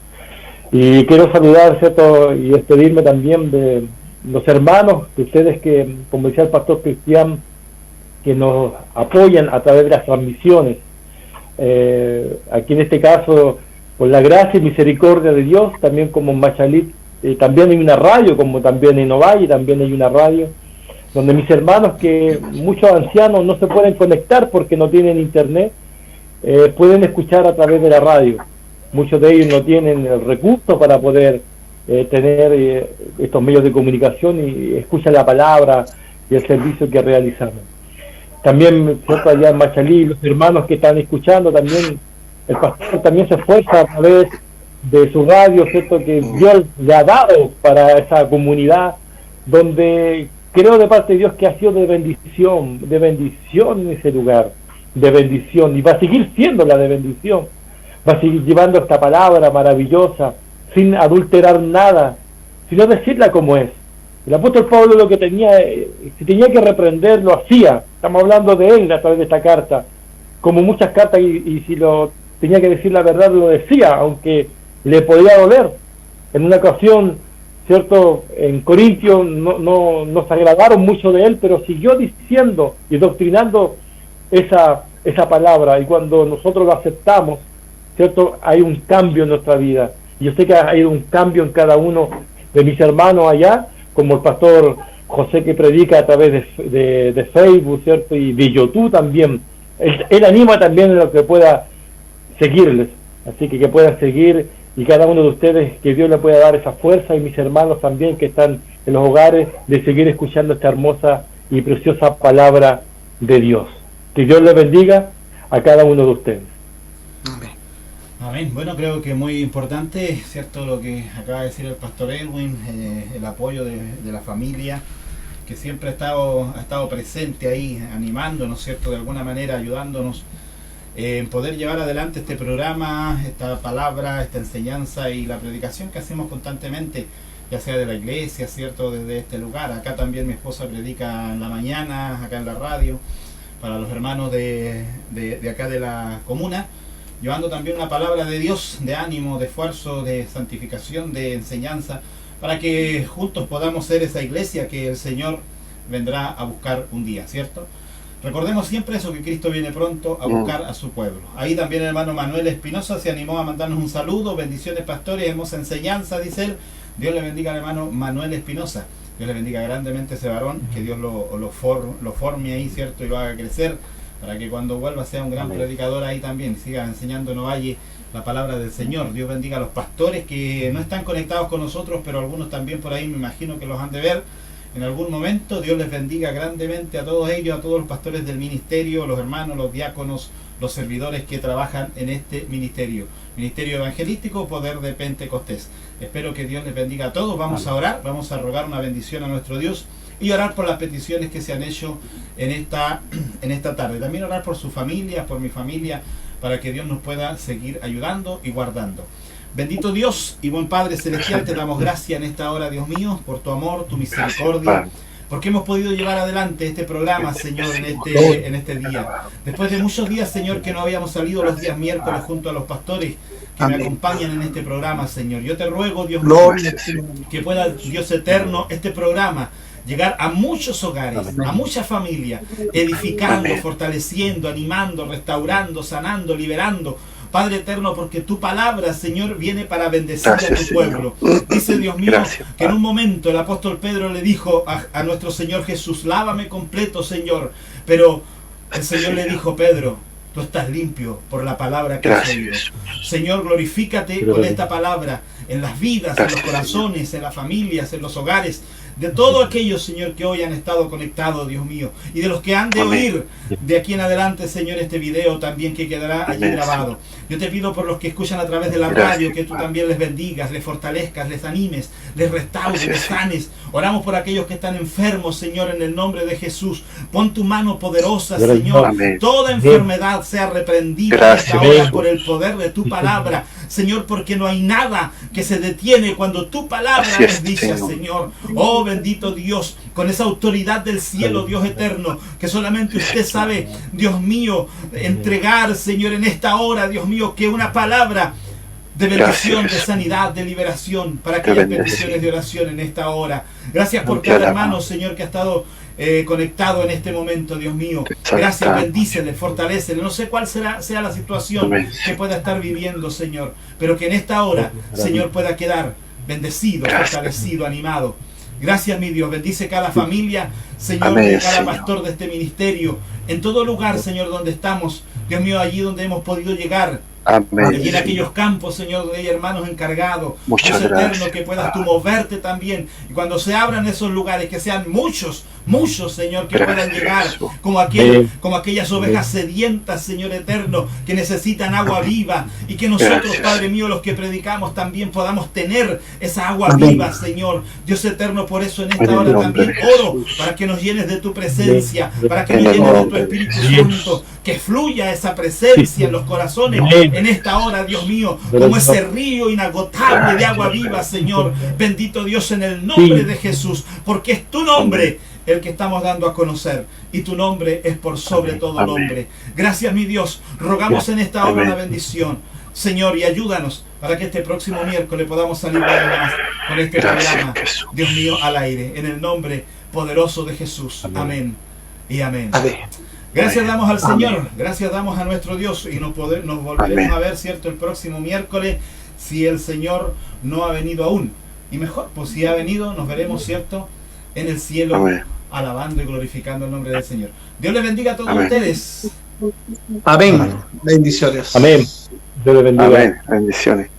Y quiero saludar, ¿cierto? Y despedirme también de los hermanos, de ustedes que, como decía el pastor Cristian, que nos apoyan a través de las transmisiones. Aquí en este caso, por la gracia y misericordia de Dios, también como en Machalit, también hay una radio, como también en Ovalle, también hay una radio, donde mis hermanos, que muchos ancianos no se pueden conectar porque no tienen internet, pueden escuchar a través de la radio. Muchos de ellos no tienen el recurso para poder tener estos medios de comunicación y escuchan la palabra y el servicio que realizamos. También, ¿cierto? Allá en Machalí, los hermanos que están escuchando, también el pastor también se esfuerza a través de su radio, ¿cierto? Que Dios le ha dado para esa comunidad, donde creo de parte de Dios que ha sido de bendición en ese lugar, de bendición, y va a seguir siendo la de bendición, va a seguir llevando esta palabra maravillosa, sin adulterar nada, sino decirla como es. El apóstol Pablo lo que tenía, si tenía que reprender, lo hacía. Estamos hablando de él a través de esta carta, como muchas cartas, y si lo tenía que decir la verdad, lo decía, aunque le podía doler. En una ocasión, ¿cierto? En Corintios no se agradaron mucho de él, pero siguió diciendo y doctrinando esa palabra, y cuando nosotros lo aceptamos, ¿cierto? Hay un cambio en nuestra vida. Y yo sé que ha habido un cambio en cada uno de mis hermanos allá, como el pastor José, que predica a través de Facebook, ¿cierto? Y de YouTube también. Él anima también a los que pueda seguirles, así que puedan seguir, y cada uno de ustedes, que Dios le pueda dar esa fuerza, y mis hermanos también que están en los hogares, de seguir escuchando esta hermosa y preciosa palabra de Dios. Que Dios les bendiga a cada uno de ustedes. Amén. Amén. Bueno, creo que muy importante, ¿cierto? Lo que acaba de decir el pastor Edwin, el apoyo de la familia, que siempre ha estado presente ahí, animándonos, ¿cierto? De alguna manera ayudándonos en poder llevar adelante este programa, esta palabra, esta enseñanza y la predicación que hacemos constantemente, ya sea de la iglesia, ¿cierto? Desde este lugar. Acá también mi esposa predica en la mañana, acá en la radio, para los hermanos de acá de la comuna, llevando también una palabra de Dios, de ánimo, de esfuerzo, de santificación, de enseñanza, para que juntos podamos ser esa iglesia que el Señor vendrá a buscar un día, ¿cierto? Recordemos siempre eso, que Cristo viene pronto a buscar a su pueblo. Ahí también el hermano Manuel Espinosa se animó a mandarnos un saludo. Bendiciones, pastores, hermosa enseñanza, dice él. Dios le bendiga al hermano Manuel Espinosa. Dios le bendiga grandemente a ese varón, que Dios lo forme ahí, ¿cierto? Y lo haga crecer, para que cuando vuelva sea un gran predicador ahí también, siga enseñando en Ovalle la palabra del Señor. Dios bendiga a los pastores que no están conectados con nosotros, pero algunos también por ahí me imagino que los han de ver en algún momento. Dios les bendiga grandemente a todos ellos, a todos los pastores del ministerio, los hermanos, los diáconos, los servidores que trabajan en este ministerio evangelístico Poder de Pentecostés. Espero que Dios les bendiga a todos. Vamos a orar, vamos a rogar una bendición a nuestro Dios y orar por las peticiones que se han hecho en esta tarde. También orar por sus familias, por mi familia, para que Dios nos pueda seguir ayudando y guardando. Bendito Dios y buen Padre Celestial, te damos gracias en esta hora, Dios mío, por tu amor, tu misericordia, porque hemos podido llevar adelante este programa, Señor, en este día. Después de muchos días, Señor, que no habíamos salido los días miércoles junto a los pastores que me acompañan en este programa, Señor. Yo te ruego, Dios mío, que pueda, Dios eterno, este programa llegar a muchos hogares, a muchas familias, edificando, fortaleciendo, animando, restaurando, sanando, liberando. Padre eterno, porque tu palabra, Señor, viene para bendecir a tu pueblo. Dice, Dios mío, que en un momento el apóstol Pedro le dijo a nuestro Señor Jesús: lávame completo, Señor. Pero el Señor le dijo: Pedro, tú estás limpio por la palabra que has oído. Señor, glorifícate con esta palabra en las vidas, en los corazones, en las familias, en los hogares de todos aquellos, Señor, que hoy han estado conectados, Dios mío, y de los que han de oír de aquí en adelante, Señor, este video también que quedará allí grabado. Yo te pido por los que escuchan a través de la radio, que tú también les bendigas, les fortalezcas, les animes, les restaures, les sanes. Oramos por aquellos que están enfermos, Señor, en el nombre de Jesús. Pon tu mano poderosa, Señor. Toda enfermedad sea reprendida esta hora por el poder de tu palabra, Señor, porque no hay nada que se detiene cuando tu palabra es dicha, Señor. Oh, bendito Dios, con esa autoridad del cielo, Dios eterno, que solamente usted sabe, Dios mío, entregar, Señor, en esta hora, Dios mío, que una palabra de bendición, de sanidad, de liberación, para aquellas peticiones de oración en esta hora. Gracias por cada hermano, Señor, que ha estado conectado en este momento, Dios mío. Gracias, bendícele, fortalécele. No sé cuál sea la situación que pueda estar viviendo, Señor, pero que en esta hora, Señor, pueda quedar bendecido, fortalecido, animado. Gracias, mi Dios. Bendice cada familia, Señor, de cada pastor de este ministerio, en todo lugar, Señor, donde estamos, Dios mío, allí donde hemos podido llegar. Y en aquellos campos, Señor, donde hay hermanos encargados, Dios eterno, que puedas tú moverte también, y cuando se abran esos lugares, que sean muchos, Señor, que puedan llegar como aquellas ovejas sedientas, Señor eterno, que necesitan agua viva, y que nosotros, Padre mío, los que predicamos también podamos tener esa agua viva, Señor. Dios eterno, por eso en esta hora también oro para que nos llenes de tu presencia, para que nos llenes de tu Espíritu Santo, que fluya esa presencia en los corazones en esta hora, Dios mío, como ese río inagotable de agua viva, Señor. Bendito Dios, en el nombre de Jesús, porque es tu nombre el que estamos dando a conocer, y tu nombre es por sobre todo nombre. Gracias, mi Dios. Rogamos en esta hora la bendición, Señor, y ayúdanos para que este próximo miércoles podamos salir una vez más con este programa, Dios mío, al aire, en el nombre poderoso de Jesús. Amén y amén. Gracias damos al Señor, gracias damos a nuestro Dios, y nos volveremos a ver, ¿cierto?, el próximo miércoles, si el Señor no ha venido aún. Y mejor, pues si ha venido, nos veremos, ¿cierto?, en el cielo, alabando y glorificando el nombre del Señor. Dios les bendiga a todos ustedes. Amén. Bendiciones. Amén. Dios les bendiga. Amén. Bendiciones.